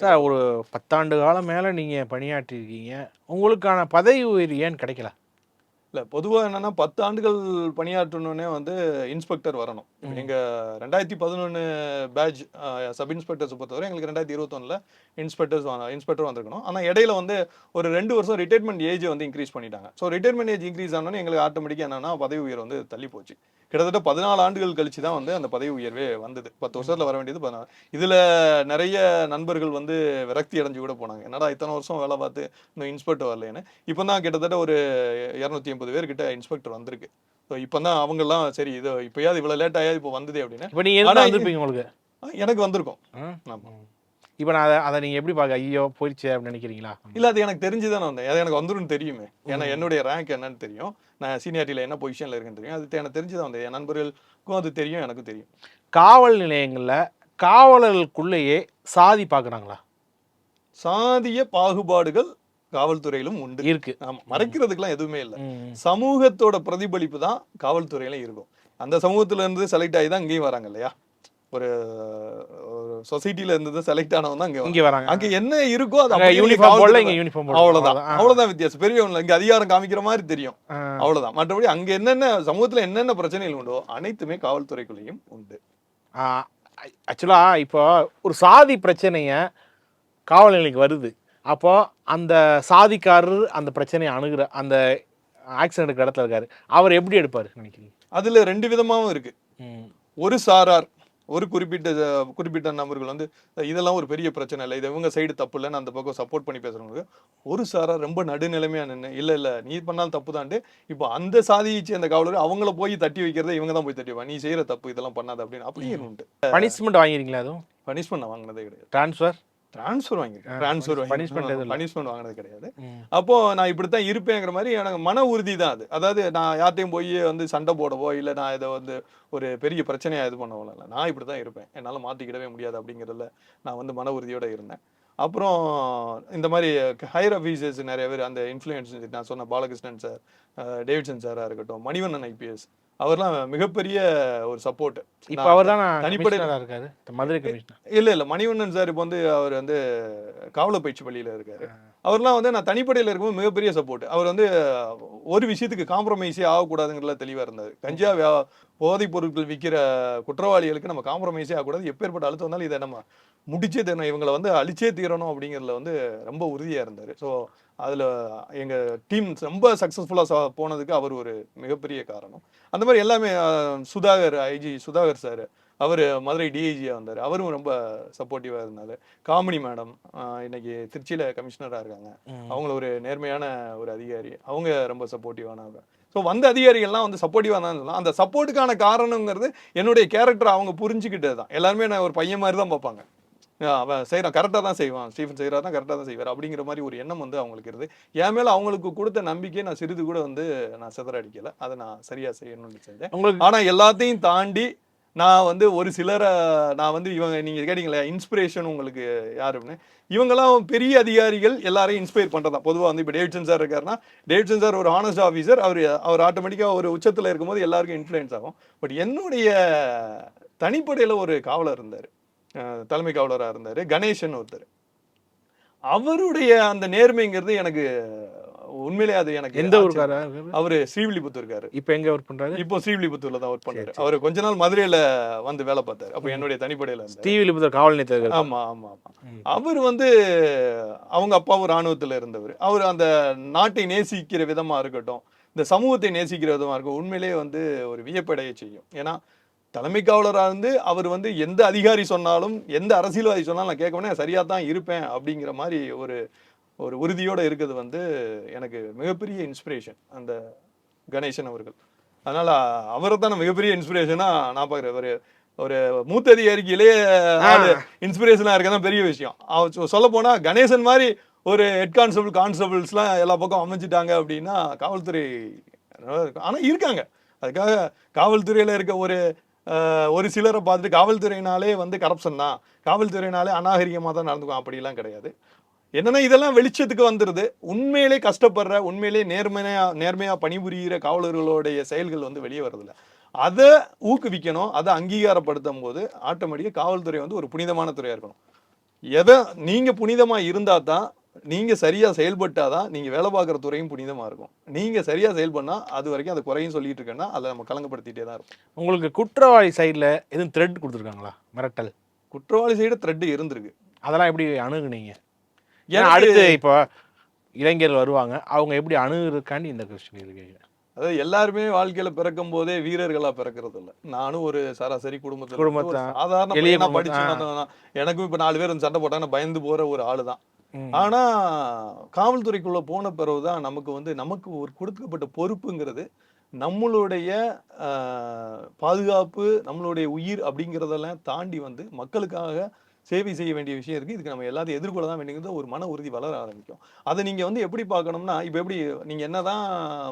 S1: சார் ஒரு 10 ஆண்டு காலம் மேலே நீங்கள் பணியாற்றிருக்கீங்க, உங்களுக்கான பதவி உயர்வு ஏன் கிடைக்கல?
S2: இல்லை பொதுவாக என்னன்னா 10 ஆண்டுகள் பணியாற்றணுன்னே வந்து இன்ஸ்பெக்டர் வரணும். எங்கள் 2011 பேட்ச் சப் இன்ஸ்பெக்டர்ஸ் பொறுத்தவரை எங்களுக்கு 2021 இன்ஸ்பெக்டர் வந்திருக்கணும். ஆனால் இடையில வந்து ஒரு 2 வருஷம் ரிட்டைர்மெண்ட் ஏஜ் வந்து இன்க்ரீஸ் பண்ணிட்டாங்க. ஸோ ரிட்டைர்மெண்ட் ஏஜ் இன்க்ரீஸ் ஆனோன்னு எங்களுக்கு ஆட்டோமேட்டிக்காக என்னன்னா பதவி உயர்வு வந்து தள்ளி போச்சு. கிட்டத்தட்ட 14 ஆண்டுகள் கழிச்சு தான் வந்து அந்த பதவி உயர்வே வந்தது. 10 வருஷத்தில் வர வேண்டியது 14. இதில் நிறைய நண்பர்கள் வந்து விரக்தி அடைஞ்சு கூட போனாங்க, என்னடா இத்தனை வருஷம் வேலை பார்த்து இன்னும் இன்ஸ்பெக்டர் வரலைன்னு. இப்போ தான் கிட்டத்தட்ட ஒரு 250 பேர்கிட்ட இன்ஸ்பெக்டர் வந்திருக்கு. ஸோ இப்போ தான் அவங்கெல்லாம் சரி இது இப்போயாவது இவ்வளோ லேட் ஆயாது இப்போ வந்தது அப்படின்னு.
S1: இப்போ நீங்கள் வந்திருப்பீங்க, உங்களுக்கு
S2: எனக்கு வந்திருக்கும்.
S1: இப்போ நான் அதை நீங்கள் எப்படி பார்க்க ஐயோ போயிடுச்சு அப்படின்னு நினைக்கிறீங்களா?
S2: இல்லை அது எனக்கு தெரிஞ்சுதானே வந்தேன், அது எனக்கு வந்துடும் தெரியுமே. ஏன்னா என்னுடைய ரேங்க் என்னன்னு தெரியும், நான் சீனியாரிட்டியில் என்ன பொசிஷனில் இருக்குன்னு தெரியும். அது எனக்கு தெரிஞ்சுதான் வந்தேன், என் நண்பர்களுக்கும் அது தெரியும், எனக்கும் தெரியும்.
S1: காவல் நிலையங்களில் காவலர்களுக்குள்ளேயே சாதி பார்க்குறாங்களா?
S2: சாதிய பாகுபாடுகள் காவல்துறையிலும் உண்டு, இருக்கு. ஆமா, மறைக்கிறதுக்கெல்லாம் எதுவுமே இல்லை. சமூகத்தோட பிரதிபலிப்பு தான் காவல்துறையில இருக்கும். அந்த சமூகத்துல இருந்து செலக்ட் ஆகி தான் இங்கேயும் வராங்க இல்லையா? ஒரு சொசைட்டில இருந்து செலக்ட் ஆனவங்க தான் இங்க வராங்க. அங்க என்ன இருக்கோ அது யூனிஃபார்ம், அவ்வளவுதான் வித்தியாசம். பெரியவங்க இங்க அதிகாரம் காமிக்கிற மாதிரி தெரியும், அவ்வளவுதான். மற்றபடி அங்க என்னென்ன சமூகத்துல என்னென்ன பிரச்சனைகள் உண்டோ அனைத்துமே காவல்துறைக்குள்ளேயும் உண்டு.
S1: ஆக்சுவலா இப்போ ஒரு சாதி பிரச்சனைய காவல் நிலையத்துக்கு வருது. அப்போ அந்த சாதிக்காரர் அந்த பிரச்சனையை அணுகுற அந்த ஆக்சிடென்ட் இடத்துல இருக்காரு. அவர் எப்படி எடுப்பாரு நினைக்கிறீங்க?
S2: அதுல 2 விதமாவும் இருக்கு.
S1: ம்.
S2: ஒரு சாரார், ஒரு குறிப்பிட்ட நபர்கள் வந்து இதெல்லாம் ஒரு பெரிய பிரச்சனை இல்ல. இது இவங்க சைடு தப்பு இல்லன்னு அந்த பக்கம் சப்போர்ட் பண்ணி பேசுறவங்களுக்கு, ஒரு சாரார் ரொம்ப நடுநிலைமையா நின்னு, இல்ல நீ பண்ணாலும் தப்பு தான்ட்டு, இப்போ அந்த சாதியை சேர்ந்த காவலர் அவங்கள போய் தட்டி வைக்கிறத இவங்க தான் போய் தட்டி வைப்பாங்க. நீ செய்யற தப்பு இதெல்லாம் பண்ணாத அப்படின்னு அப்படியே உண்டு.
S1: பனிஷ்மெண்ட் வாங்கிருக்கீங்களா அதுவும்?
S2: பனிஷ்மெண்ட் நான் வாங்கினதே கிடையாது.
S1: ட்ரான்ஸ்ஃபர்?
S2: ட்ரான்ஸ்ஃபர் வாங்கியிருக்கேன். ட்ரான்ஸ்ஃபர்
S1: பனிஷ்மெண்ட் எதுவும் இல்ல.
S2: பனிஷ்மெண்ட் வாங்கினது கிடையாது.
S1: ம்.
S2: அப்போ நான் இப்படித்தான் இருப்பேங்கிற மாதிரி எனக்கு மன உறுதி தான் அது. அதாவது நான் யார்ட்டையும் போய் வந்து சண்டை போடவோ, இல்ல நான் இதை வந்து ஒரு பெரிய பிரச்சனையா இது பண்ணவோ இல்ல. நான் இப்படித்தான் இருப்பேன். என்னால மாத்திக்கிடவே முடியாது அப்படிங்கிறதுல நான் வந்து மன உறுதியோட இருந்தேன். அப்புறம் இந்த மாதிரி ஹையர் ஆஃபீஸர்ஸ் நிறைய பேர் அந்த இன்ஃப்ளூயன்ஸ் நான் சொன்ன பாலகிருஷ்ணன் சார், டேவிட்சன் சாரா இருக்கட்டும், மணிவண்ணன் ஐபிஎஸ் அவர்லாம் மிகப்பெரிய ஒரு சப்போர்ட்.
S1: இப்ப அவர் தான்
S2: தனிப்படை
S1: இருக்காரு, மதுரை கமிஷனர்.
S2: இல்ல மணிவண்ணன் சார் இப்போ வந்து அவர் வந்து காவலர் பயிற்சி பள்ளியில இருக்காரு. அவர்லாம் வந்து நான் தனிப்படையில் இருக்கும்போது மிகப்பெரிய சப்போர்ட். அவர் வந்து ஒரு விஷயத்துக்கு காம்ப்ரமைஸே ஆகக்கூடாதுங்கிறதுல தெளிவா இருந்தார். போதைப் பொருட்கள் விற்கிற குற்றவாளிகளுக்கு நம்ம காம்ப்ரமைஸே ஆகக்கூடாது. எப்பேற்பட்ட அழுத்தம் வந்தாலும் இதை நம்ம முடிச்சே தரணும், இவங்களை வந்து அழிச்சே தீரணும் அப்படிங்கிறதுல வந்து ரொம்ப உறுதியா இருந்தார். ஸோ அதுல எங்க டீம் ரொம்ப சக்சஸ்ஃபுல்லா போனதுக்கு அவர் ஒரு மிகப்பெரிய காரணம். அந்த மாதிரி எல்லாமே சுதாகர், ஐஜி சுதாகர் சார், அவர் மதுரை டிஐஜியா வந்தார். அவரும் ரொம்ப சப்போர்ட்டிவா இருந்தாரு. காமினி மேடம் இன்னைக்கு திருச்சியில கமிஷனரா இருக்காங்க. அவங்கள ஒரு நேர்மையான ஒரு அதிகாரி. அவங்க ரொம்ப சப்போர்ட்டிவானவங்க. ஸோ வந்த அதிகாரிகள்லாம் வந்து சப்போர்ட்டிவா தான் சொல்லலாம். அந்த சப்போர்ட்டுக்கான காரணங்கிறது என்னுடைய கேரக்டர் அவங்க புரிஞ்சுக்கிட்டது தான். எல்லாருமே நான் ஒரு பையன் மாதிரி தான் பார்ப்பாங்க. அவன் செய்யறான், கரெக்டா தான் செய்வான், ஸ்டீஃபன் செய்யறாருன்னா கரெக்டா தான் செய்வார் அப்படிங்கிற மாதிரி ஒரு எண்ணம் வந்து அவங்களுக்கு இருந்து, என் மேல அவங்களுக்கு கொடுத்த நம்பிக்கையை நான் சிறிது கூட வந்து நான் சிதற அடிக்கல. அதை நான் சரியா செய்யணும்னு செஞ்சேன்.
S1: உங்களுக்கு
S2: ஆனா எல்லாத்தையும் தாண்டி நான் வந்து ஒரு சிலரை நான் வந்து இவங்க நீங்க கேட்டீங்களே இன்ஸ்பிரேஷன் உங்களுக்கு யாருன்னு, இவங்கெல்லாம் பெரிய அதிகாரிகள் எல்லாரையும் இன்ஸ்பயர் பண்றதா. பொதுவாக வந்து இப்போ டேவிட்சன் சார் இருக்காருன்னா, டேவிட்சன் சார் ஒரு ஹானஸ்ட் ஆஃபீஸர், அவர் ஆட்டோமேட்டிக்காக ஒரு உச்சத்தில் இருக்கும்போது எல்லாருக்கும் இன்ஃப்ளூயன்ஸ் ஆகும். பட் என்னுடைய தனிப்படையில் ஒரு காவலர் இருந்தார், தலைமை காவலராக இருந்தார், கணேசன் ஒருத்தர். அவருடைய அந்த நேர்மைங்கிறது எனக்கு உண்மையிலே அது எனக்கு
S1: எந்த ஊருக்காரா?
S2: அவரு ஸ்ரீவில்லிபுத்தூர் இருக்காரு.
S1: இப்ப எங்க ஒர்க் பண்றாரு?
S2: இப்போ ஸ்ரீவில்லிபுத்தூர்ல தான் ஒர்க் பண்றாரு. அவரு கொஞ்ச நாள் மதுரையில வந்து வேலை பார்த்தாரு. அப்ப என்னுடைய தனிப்படையில இருந்தாரு.
S1: ஸ்ரீவில்லிபுத்தூர் காவல் நிலையத்தில்.
S2: ஆமா ஆமா ஆமா. அவர் வந்து அவங்க அப்பாவும் ராணுவத்துல இருந்தவர். அவர் அந்த நாட்டை நேசிக்கிற விதமா இருக்கட்டும், இந்த சமூகத்தை நேசிக்கிற விதமா இருக்கும், உண்மையிலேயே வந்து ஒரு வியப்படைய செய்யும். ஏன்னா தலைமை காவலராக இருந்து அவர் வந்து எந்த அதிகாரி சொன்னாலும், எந்த அரசியல்வாதி சொன்னாலும் நான் கேட்க சரியா தான் இருப்பேன் அப்படிங்கிற மாதிரி ஒரு ஒரு உறுதியோட இருக்கிறது வந்து எனக்கு மிகப்பெரிய இன்ஸ்பிரேஷன் அந்த கணேசன் அவர்கள். அதனால அவரை தான் மிகப்பெரிய இன்ஸ்பிரேஷனா நான் பார்க்குறேன். ஒரு மூத்த அதிகாரிக்கு இளைய இன்ஸ்பிரேஷனா இருக்கதான் பெரிய விஷயம். சொல்ல போனா கணேசன் மாதிரி ஒரு ஹெட் கான்ஸ்டபிள்ஸ்லாம் எல்லா பக்கம் அமைஞ்சிட்டாங்க அப்படின்னா காவல்துறை. ஆனா இருக்காங்க, அதுக்காக காவல்துறையில இருக்க ஒரு சிலரை பார்த்துட்டு காவல்துறையினாலே வந்து கரப்ஷன் தான், காவல்துறையினாலே அநாகரிகமாக தான் நடந்துக்கும் அப்படிலாம் கிடையாது. என்னன்னா இதெல்லாம் வெளிச்சத்துக்கு வந்துடுது. உண்மையிலே கஷ்டப்படுற, உண்மையிலே நேர்மையா பணிபுரிகிற காவலர்களுடைய செயல்கள் வந்து வெளியே வரதில்லை. அதை ஊக்குவிக்கணும், அதை அங்கீகாரப்படுத்தும் போது ஆட்டோமேட்டிக்காக காவல்துறை வந்து ஒரு புனிதமான துறையா இருக்கணும். எதை நீங்க புனிதமா இருந்தா தான், நீங்க சரியா செயல்பட்டாதான் நீங்க வேலை பார்க்குற துறையும் புனிதமா இருக்கும். நீங்க சரியா செயல்பண்ணா அது வரைக்கும் அந்த குறையும் சொல்லிட்டு இருக்கேன்னா அதை நம்ம கலங்கப்படுத்திட்டே தான் இருக்கும்.
S1: உங்களுக்கு குற்றவாளி சைடில் எதுவும் த்ரெட் கொடுத்துருக்காங்களா? மிரட்டல்
S2: குற்றவாளி சைடு த்ரெட் இருந்திருக்கு.
S1: அதெல்லாம் எப்படி அணுகுனீங்க? ஏன்னா அடுத்து இப்போ இளைஞர்கள் வருவாங்க, அவங்க எப்படி அணுகுறதுக்காண்டி இந்த கொஸ்டின் கேட்குறேன்.
S2: அதாவது எல்லாருமே வாழ்க்கையில பிறக்கும் போதே வீரர்களா பிறக்கிறது இல்ல. நானும் ஒரு சராசரி குடும்பத்துல சாதாரண படிச்சு எனக்கும் இப்ப 4 பேர் சண்டை போட்டாங்கன்னா பயந்து போற ஒரு ஆளு தான். ஆனா காவல்துறைக்குள்ள போன பிறகுதான் நமக்கு ஒரு கொடுக்கப்பட்ட பொறுப்புங்கிறது, நம்மளுடைய பாதுகாப்பு, நம்மளுடைய உயிர் அப்படிங்கிறதெல்லாம் தாண்டி வந்து மக்களுக்காக சேவை செய்ய வேண்டிய விஷயம் இருக்கு. இதுக்கு நம்ம எல்லாத்தையும் எதிர்கொள்ள தான் வேண்டியது ஒரு மன உறுதி வளர ஆரம்பிக்கும். அதை நீங்க வந்து எப்படி பார்க்கணும்னா, இப்ப எப்படி நீங்க என்னதான்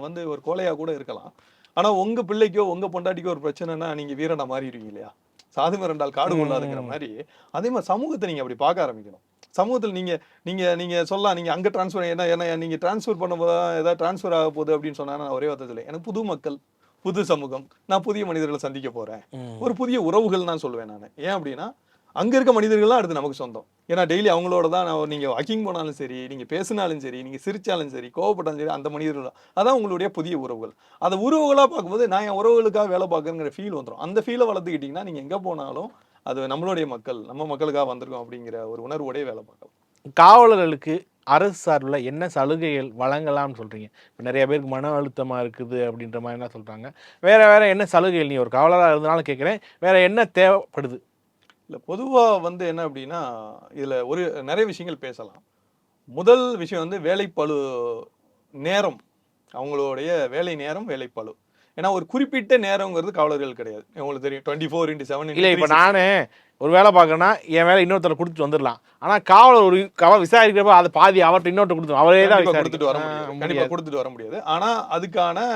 S2: வந்து ஒரு கோழையா கூட இருக்கலாம், ஆனா உங்க பிள்ளைக்கோ உங்க பொண்டாட்டிக்கோ ஒரு பிரச்சனைனா நீங்க வீரனா மாறிடுவீங்க இல்லையா? சாது மிரண்டால் காடு கொள்ளாதுங்கிற மாதிரி அதே மாதிரி சமூகத்தை நீங்க அப்படி பார்க்க ஆரம்பிக்கணும். சமூகத்தில் நீங்க சொல்லலாம், நீங்க அங்க டிரான்ஸ்ஃபர் என்ன நீங்க டிரான்ஸ்ஃபர் பண்ணும்போது ஏதாவது டிரான்ஸ்ஃபர் ஆக போகுது அப்படின்னு சொன்னா நான் ஒரே வார்த்தை சொல்லுவேன், எனக்கு புது மக்கள், புது சமூகம், நான் புதிய மனிதர்களை சந்திக்க போறேன், ஒரு புதிய உறவுகள் நான் சொல்லுவேன் நான். ஏன் அப்படின்னா அங்க இருக்க மனிதர்கள்லாம் அடுத்து நமக்கு சொந்தம். ஏன்னா டெய்லி அவங்களோட தான் நீங்க வாக்கிங் போனாலும் சரி, நீங்க பேசினாலும் சரி, நீங்க சிரிச்சாலும் சரி, கோவப்பட்டாலும் சரி, அந்த மனிதர்கள் அதான் உங்களுடைய புதிய உறவுகள். அந்த உறவுகளா பார்க்கும்போது நான் என் உறவுகளுக்காக வேலை பார்க்கறேங்கிற ஃபீல் வந்துடும். அந்த ஃபீலை வளர்த்துக்கிட்டீங்கன்னா நீங்க எங்க போனாலும் அது நம்மளுடைய மக்கள், நம்ம மக்களுக்காக வந்திருக்கோம் அப்படிங்கிற ஒரு உணர்வோடய வேலை பார்க்கலாம்.
S1: காவலர்களுக்கு அரசு சார்பில் என்ன சலுகைகள் வழங்கலாம்னு சொல்கிறீங்க? இப்போ நிறைய பேருக்கு மன அழுத்தமாக இருக்குது அப்படின்ற மாதிரி என்ன சொல்கிறாங்க. வேறு என்ன சலுகைகள், நீ ஒரு காவலராக இருந்தனாலும் கேட்குறேன், வேறு என்ன தேவைப்படுது?
S2: இல்லை, பொதுவாக வந்து என்ன அப்படின்னா, இதில் ஒரு நிறைய விஷயங்கள் பேசலாம். முதல் விஷயம் வந்து வேலைப்பளு நேரம். அவங்களுடைய வேலை நேரம், வேலைப்பளு. ஏன்னா ஒரு குறிப்பிட்ட நேரங்கிறது காவலர்கள் கிடையாது. உங்களுக்கு தெரியும் 24/7
S1: இல்லை, இப்போ நான் ஒரு வேலை பார்க்கறேன்னா என் வேலை இன்னொருத்தரை கொடுத்துட்டு வந்துடலாம். ஆனால் காவலர் ஒரு விசாரிக்கிறப்ப அதை பாதி அவர்கிட்ட இன்னொருத்தர் கொடுத்துரும். அவரே தான்
S2: கொடுத்துட்டு வர முடியாது. கண்டிப்பாக கொடுத்துட்டு வர முடியாது. ஆனால் அதுக்கான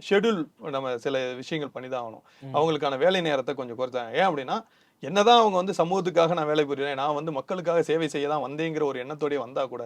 S2: ஷெட்யூல் நம்ம சில விஷயங்கள் பண்ணி தான் ஆகணும். அவங்களுக்கான வேலை நேரத்தை கொஞ்சம் குறைச்சாங்க. ஏன் அப்படின்னா, என்னதான் அவங்க வந்து சமூகத்துக்காக நான் வேலை புரியறேன், நான் வந்து மக்களுக்காக சேவை செய்ய தான் வந்தேங்கிற ஒரு எண்ணத்தோடய வந்தா கூட,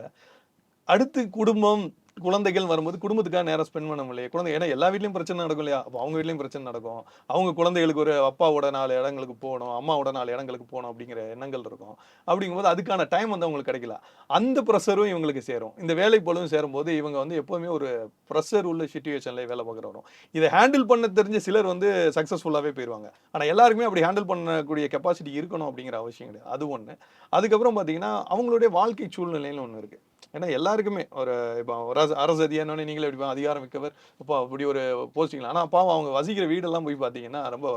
S2: அடுத்து குடும்பம், குழந்தைகள் வரும்போது குடும்பத்துக்காக நேரம் ஸ்பெண்ட் பண்ண முடியல. குழந்தை, ஏன்னா எல்லா வீட்லயும் பிரச்சனை நடக்கும் இல்லையா? அப்போ அவங்க வீட்லயும் பிரச்சனை நடக்கும். அவங்க குழந்தைகளுக்கு ஒரு அப்பாவோட 4 இடங்களுக்கு போகணும், அம்மாவோட 4 இடங்களுக்கு போகணும் அப்படிங்கிற எண்ணங்கள் இருக்கும். அப்படிங்கும்போது அதுக்கான டைம் வந்து அவங்களுக்கு கிடைக்கல. அந்த ப்ரெஷரும் இவங்களுக்கு சேரும். இந்த வேலை பளுவும் சேரும்போது இவங்க வந்து எப்பவுமே ஒரு ப்ரெஷர் உள்ள சிச்சுவேஷன்ல வேலை பார்க்குற வரும். இதை ஹேண்டில் பண்ண தெரிஞ்ச சிலர் வந்து சக்ஸஸ்ஃபுல்லாகவே போயிடுவாங்க. ஆனால் எல்லாருக்குமே அப்படி ஹேண்டில் பண்ணக்கூடிய கெப்பாசிட்டி இருக்கணும் அப்படிங்கிற அவசியம் கிடையாது. அது ஒன்று. அதுக்கப்புறம் பார்த்தீங்கன்னா, அவங்களுடைய வாழ்க்கை சூழ்நிலைன்னு ஒன்று இருக்கு. ஏன்னா எல்லாருக்குமே ஒரு இப்போ அரசு அதிகாரம்னு நீங்களே எப்படி அதிகாரம் மிக்கவர் இப்போ அப்படி ஒரு போஸ்டிங். ஆனால் பாவம் அவங்க வசிக்கிற வீடெல்லாம் போய் பார்த்தீங்கன்னா ரொம்ப,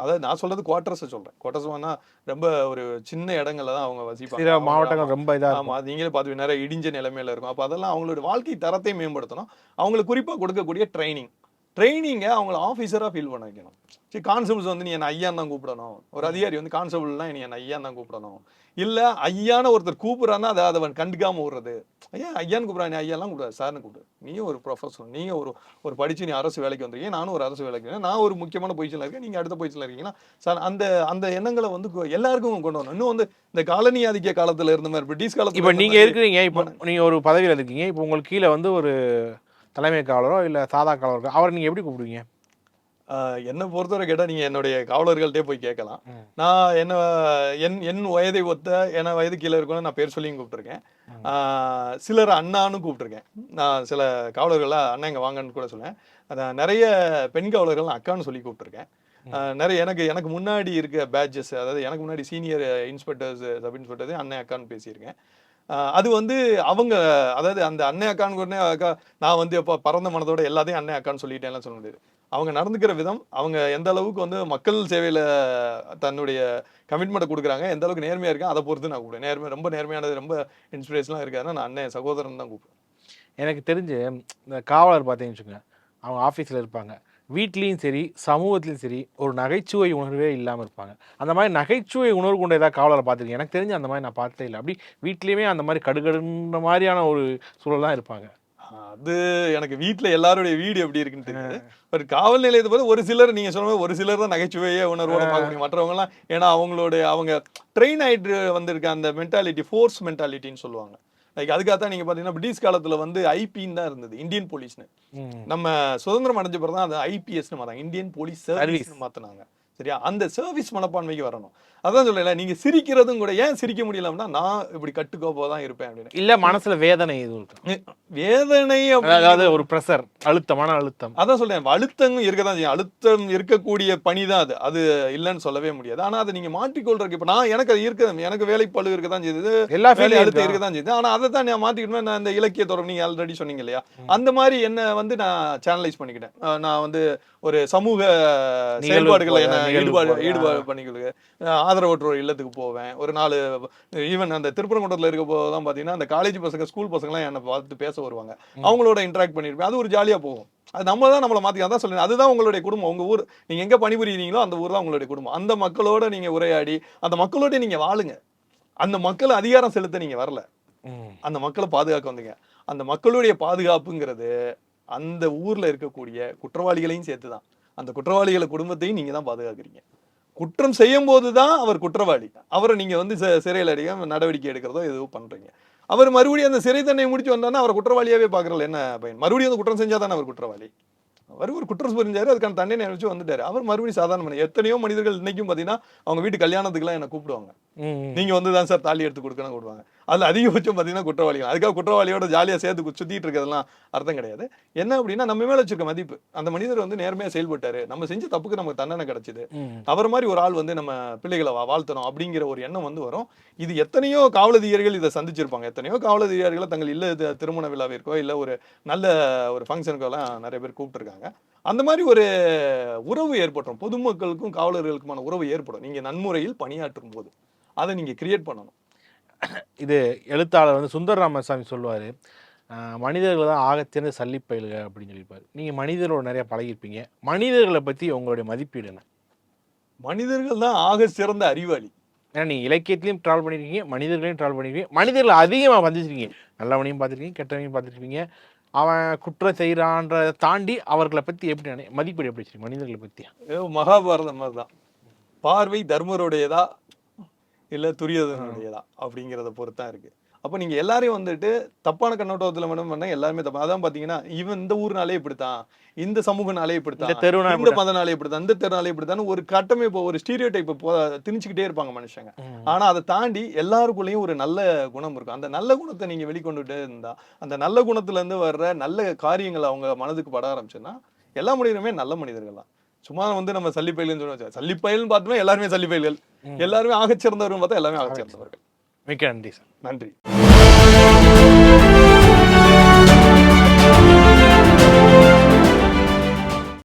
S2: அதாவது நான் சொல்றது குவார்டர்ஸை சொல்றேன். குவார்டர்ஸ்னா ரொம்ப ஒரு சின்ன இடங்கள்ல தான் அவங்க வசிப்பாங்க.
S1: மாவட்டங்கள் ரொம்ப இதாக.
S2: ஆமா, அது நீங்களே பார்த்து நிறைய இடிஞ்ச நிலைமையில இருக்கும். அப்போ அதெல்லாம் அவங்களோட வாழ்க்கை தரத்தை மேம்படுத்தணும். அவங்களுக்கு குறிப்பாக கொடுக்கக்கூடிய ட்ரைனிங்கை அவங்கள ஆஃபீஸராக ஃபீல் பண்ண வைக்கணும். சரி, கான்ஸ்டபிள்ஸ் வந்து நீ என்ன ஐயான்னு தான் கூப்பிடணும். ஒரு அதிகாரி வந்து கான்ஸ்டபிள்லாம் நீ என்ன ஐயான்னு தான் கூப்பிடணும். இல்லை ஐயான்னு ஒருத்தர் கூப்பிட்றான்னா அதை அவன் கண்டுக்காம விடுறது. ஐயான்னு கூப்பிட்றான், நீ ஐயாலாம் கூப்பிடாது, சார்னு கூப்பிடு. நீயும் ஒரு ப்ரொஃபஸர், நீங்கள் ஒரு படித்து நீ அரசு வேலைக்கு வந்திருக்கீங்க, நானும் ஒரு அரசு வேலைக்கு வரேன், நான் ஒரு முக்கியமான பொசிஷனில் இருக்கேன், நீங்கள் அடுத்த பொசிஷனில் இருக்கீங்கன்னா சார், அந்த எண்ணங்களை வந்து எல்லாருக்கும் கொண்டு வரணும். இன்னும் வந்து இந்த காலனி ஆதிக்க காலத்தில் இருந்த மாதிரி பிரிட்டிஷ் காலத்தில்
S1: இப்போ நீங்கள் இருக்கிறீங்க, இப்போ நீங்கள் ஒரு பதவியில் இருக்கீங்க, இப்போ உங்களுக்கு கீழே வந்து ஒரு தலைமை காவலரோ இல்லை சாதா காவலரோ, அவரை நீங்கள் எப்படி கூப்பிடுவீங்க?
S2: என்னை பொறுத்தவரை கேட்டால் நீங்கள் என்னுடைய காவலர்கள்ட்டே போய் கேட்கலாம். நான் என் வயதை ஒத்த என வயது கீழே இருக்கணும் நான் பேர் சொல்லியும் கூப்பிட்டுருக்கேன். சிலர் அண்ணான்னு கூப்பிட்டுருக்கேன். நான் சில காவலர்களாக அண்ணா இங்கே வாங்கன்னு கூட சொல்லுவேன். அதான் நிறைய பெண் காவலர்கள் அக்கான்னு சொல்லி கூப்பிட்டுருக்கேன். நிறைய எனக்கு முன்னாடி இருக்க பேட்சஸ், அதாவது எனக்கு முன்னாடி சீனியர் இன்ஸ்பெக்டர்ஸ், சப் இன்ஸ்பெக்டர்ஸ் அண்ணன் அக்கான்னு பேசியிருக்கேன். அது வந்து அவங்க, அதாவது அந்த அண்ணன் அக்கான்னு அக்கா நான் வந்து இப்போ பறந்த மனதோட எல்லாத்தையும் அண்ணன் அக்கான்னு சொல்லிட்டேன்லாம் சொல்ல முடியாது. அவங்க நடந்துக்கிற விதம், அவங்க எந்த அளவுக்கு வந்து மக்கள் சேவையில் தன்னுடைய கமிட்மெண்ட்டை கொடுக்குறாங்க, எந்த அளவுக்கு நேர்மையாக இருக்கேன், அதை பொறுத்து நான் கூப்பிடுவேன். ரொம்ப நேர்மையானது, ரொம்ப இன்ஸ்பிரேஷனாக இருக்காதுன்னா நான் அண்ணன் சகோதரன் தான் கூப்பிடுவேன்.
S1: எனக்கு தெரிஞ்சு இந்த காவலர் பார்த்தீங்கன்னு வச்சுக்கோங்க, அவங்க ஆஃபீஸில் இருப்பாங்க, வீட்லேயும் சரி சமூகத்துலேயும் சரி ஒரு நகைச்சுவை உணர்வே இல்லாமல் இருப்பாங்க. அந்த மாதிரி நகைச்சுவை உணர்வு கொண்ட ஏதாவது காவலரை பார்த்துருக்கேன்? எனக்கு தெரிஞ்சு அந்த மாதிரி நான் பார்த்தே இல்லை. அப்படி வீட்லேயுமே அந்த மாதிரி கடுகடுன்ற மாதிரியான ஒரு சூழல் தான் இருப்பாங்க.
S2: அது எனக்கு வீட்டில் எல்லாருடைய வீடு எப்படி இருக்குன்னு தெரியாது. ஒரு காவல் நிலையத்தை போது ஒரு சிலர், நீங்கள் சொன்ன ஒரு சிலர் தான் நகைச்சுவையே உணர்வோட பார்க்க முடியும். மற்றவங்கலாம் ஏன்னா அவங்க ட்ரெயின் ஆகிட்டு வந்திருக்க அந்த மென்டாலிட்டி, ஃபோர்ஸ் மென்டாலிட்டின்னு சொல்லுவாங்க. லைக் அதுக்காக தான் நீங்கள் பார்த்தீங்கன்னா பிரிட்டிஷ் காலத்தில் வந்து ஐபின்னு தான் இருந்தது, இந்தியன் போலீஸ்னு. நம்ம சுதந்திரம் அடைஞ்ச பிறகு தான் அது ஐபிஎஸ்னு மாத்தாங்க, இந்தியன் போலீஸ் சர்வீஸ்னு மாற்றினாங்க. சரியா? அந்த சர்வீஸ் மனப்பான்மைக்கு வரணும். அதான் சொல்லல, நீங்க சிரிக்கிறதும் கூட ஏன் சிரிக்க முடியல அப்படின்னா, நான் இப்படி கட்டுக்கோப்பா தான் இருப்பேன் அப்படின்னு
S1: இல்ல, மனசுல வேதனை எதுவும் இருக்கு.
S2: வேதனை
S1: அதாவது ஒரு பிரஷர், அழுத்தமான அழுத்தம்.
S2: அதான் சொல்றேன், அழுத்தம் இருக்கதான் செய்யும். அழுத்தம் இருக்கக்கூடிய பணி தான் அது, அது இல்லைன்னு சொல்லவே முடியாது. ஆனா அதை நீங்க மாற்றிக்கொள்றதுக்கு இப்ப நான் எனக்கு அது இருக்குது, எனக்கு வேலைப்பளு இருக்கதான் செய்யுது, எல்லா வேலை அழுத்தம் இருக்கதான் செய்யுது. ஆனா அதை தான் நான் மாத்திக்கிட்டேன். நான் இந்த இலக்கிய தொடர்பு நீங்க ஆல்ரெடி சொன்னீங்க இல்லையா, அந்த மாதிரி என்ன வந்து நான் சேனலைஸ் பண்ணிக்கிட்டேன். நான் வந்து ஒரு சமூக செயல்பாடுகளை என்ன ஈடுபாடு பண்ணிக்கிறது, ஆதரவற்றோர் இல்லத்துக்கு போவேன். ஒரு 4 ஈவன் அந்த திருப்பரங்குன்றத்தில் இருக்க போதுதான் பார்த்தீங்கன்னா அந்த காலேஜ் பசங்க, ஸ்கூல் பசங்களாம் என்னை பார்த்து பேச வருவாங்க. அவங்களோட இன்ட்ராக்ட் பண்ணியிருப்பேன். அது ஒரு ஜாலியாக போகும். அது நம்ம தான் நம்மளை மாற்றி, அதான் சொல்லுங்க, அதுதான் உங்களுடைய குடும்பம். உங்கள் ஊர், நீங்கள் எங்கே பணிபுரியுறீங்களோ அந்த ஊர் தான் உங்களுடைய குடும்பம். அந்த மக்களோட நீங்கள் உரையாடி அந்த மக்களோட நீங்கள் வாழுங்க. அந்த மக்களை அதிகாரம் செலுத்த நீங்கள் வரல, அந்த மக்களை பாதுகாக்க வந்தீங்க. அந்த மக்களுடைய பாதுகாப்புங்கிறது அந்த ஊரில் இருக்கக்கூடிய குற்றவாளிகளையும் சேர்த்து தான். அந்த குற்றவாளிகளை குடும்பத்தையும் நீங்கள் தான் பாதுகாக்கிறீங்க. குற்றம் செய்யும் போது தான் அவர் குற்றவாளி. அவரை நீங்க வந்து சிறையில் அடைக்க நடவடிக்கை எடுக்கிறதோ எதுவும் பண்றீங்க. அவர் மறுபடியும் அந்த சிறை தண்டனை முடிச்சு வந்தாருன்னா அவரை குற்றவாளியாவே பாக்குறல என்ன பயன்? மறுபடியும் அந்த குற்றம் செஞ்சாதானே அவர் குற்றவாளி. அவர் ஒரு குற்றம் புரிஞ்சாரு, அதுக்கான தண்டனை அனுப்பிச்சு வந்துட்டாரு. அவர் மறுபடியும் சாதாரண மனிதர். எத்தனையோ மனிதர்கள் இன்னைக்கும் பாத்தீங்கன்னா அவங்க வீட்டு கல்யாணத்துக்குலாம் என்ன கூப்பிடுவாங்க. நீங்க வந்து தான் சார் தாலி எடுத்து கொடுக்கணும் கொடுவாங்க. அதுல அதிகபட்சம் பாத்தீங்கன்னா குற்றவாளிகள். அதுக்காக குற்றவாளியோட ஜாலியா சேர்த்து சுத்திட்டு இருக்கிறதெல்லாம் அர்த்தம் கிடையாது. என்ன அப்படின்னா நம்ம மேல வச்சிருக்க மதிப்பு. அந்த மனிதர் வந்து நேர்மையா செயல்பட்டாரு. நம்ம செஞ்ச தப்புக்கு நமக்கு தண்டனை கிடைச்சது. அவர் மாதிரி ஒரு ஆள் வந்து நம்ம பிள்ளைகளை வாழ்த்தணும் அப்படிங்கிற ஒரு எண்ணம் வந்து வரும். இது எத்தனையோ காவலதிகாரிகள் இதை சந்திச்சிருப்பாங்க. எத்தனையோ காவலதிகாரிகளை தங்கள் இல்ல திருமண விழாவிற்கோ இல்ல ஒரு நல்ல ஒரு ஃபங்க்ஷனுக்கோ எல்லாம் நிறைய பேர் கூப்பிட்டுருக்காங்க. அந்த மாதிரி ஒரு உறவு ஏற்பட்டுரும். பொதுமக்களுக்கும் காவலர்களுக்குமான உறவு ஏற்படும். நீங்க நன்முறையில் பணியாற்றும் போது அதை நீங்க கிரியேட் பண்ணணும்.
S1: இது எழுத்தாளர் வந்து சுந்தர ராமசாமி சொல்லுவார், மனிதர்கள் தான் ஆகச்சிறந்த சல்லிப்பயல்க அப்படின்னு சொல்லியிருப்பார். நீங்கள் மனிதர்களோட நிறைய பழகிருப்பீங்க. மனிதர்களை பற்றி உங்களுடைய மதிப்பீடு என்ன?
S2: மனிதர்கள் தான் ஆக சிறந்த அறிவாளி.
S1: ஏன்னா நீங்கள் இலக்கியத்திலையும் ட்ராவல் பண்ணியிருக்கீங்க, மனிதர்களையும் ட்ராவல் பண்ணியிருக்கீங்க, மனிதர்கள் அதிகமாக வந்துருக்கீங்க. நல்லவனையும் பார்த்துருக்கீங்க, கெட்டவனையும் பார்த்துருப்பீங்க. அவன் குற்றம் செய்கிறான்றதை தாண்டி அவர்களை பற்றி எப்படி மதிப்பீடு எப்படி வச்சிருக்கீங்க மனிதர்களை பற்றி?
S2: மகாபாரதம் மாதிரி தான். பார்வை தர்மருடையதா இல்ல துரியோதனுடையதா அப்படிங்கிறத பொறுத்தான் இருக்கு. அப்ப நீங்க எல்லாரையும் வந்துட்டு தப்பான கண்ணோட்டத்துல மட்டும் பண்ணா எல்லாருமே தப்பா. அதான் பாத்தீங்கன்னா இவன் இந்த ஊர்னாலே இப்படித்தான், இந்த சமூகனாலே இப்படித்தான், இந்த மதனாலே இப்படித்தான், இந்த தெருனாலே இப்படித்தான் ஒரு கட்டமைப்பு ஒரு ஸ்டீரியோ டைப் திணிச்சுக்கிட்டே இருப்பாங்க மனுஷங்க. ஆனா அதை தாண்டி எல்லாருக்குள்ளேயும் ஒரு நல்ல குணம் இருக்கும். அந்த நல்ல குணத்தை நீங்க வெளிக்கொண்டுட்டே இருந்தா அந்த நல்ல குணத்துல இருந்து வர்ற நல்ல காரியங்கள் அவங்க மனதுக்கு பட ஆரம்பிச்சுன்னா எல்லா மனிதருமே நல்ல மனிதர்கள் தான். சும்மா வந்து நம்ம சல்லிப்பயல்னு சொல்லுவோம். சல்லிப்பயல்னு பார்த்தோம்னா எல்லாருமே சல்லிப்பயல்கள், எல்லாருமே ஆகச்சிறந்தவர்கள் பார்த்தா எல்லாமே ஆகச்சிறந்தவர்கள்.
S1: மிக்க நன்றி சார்.
S2: நன்றி.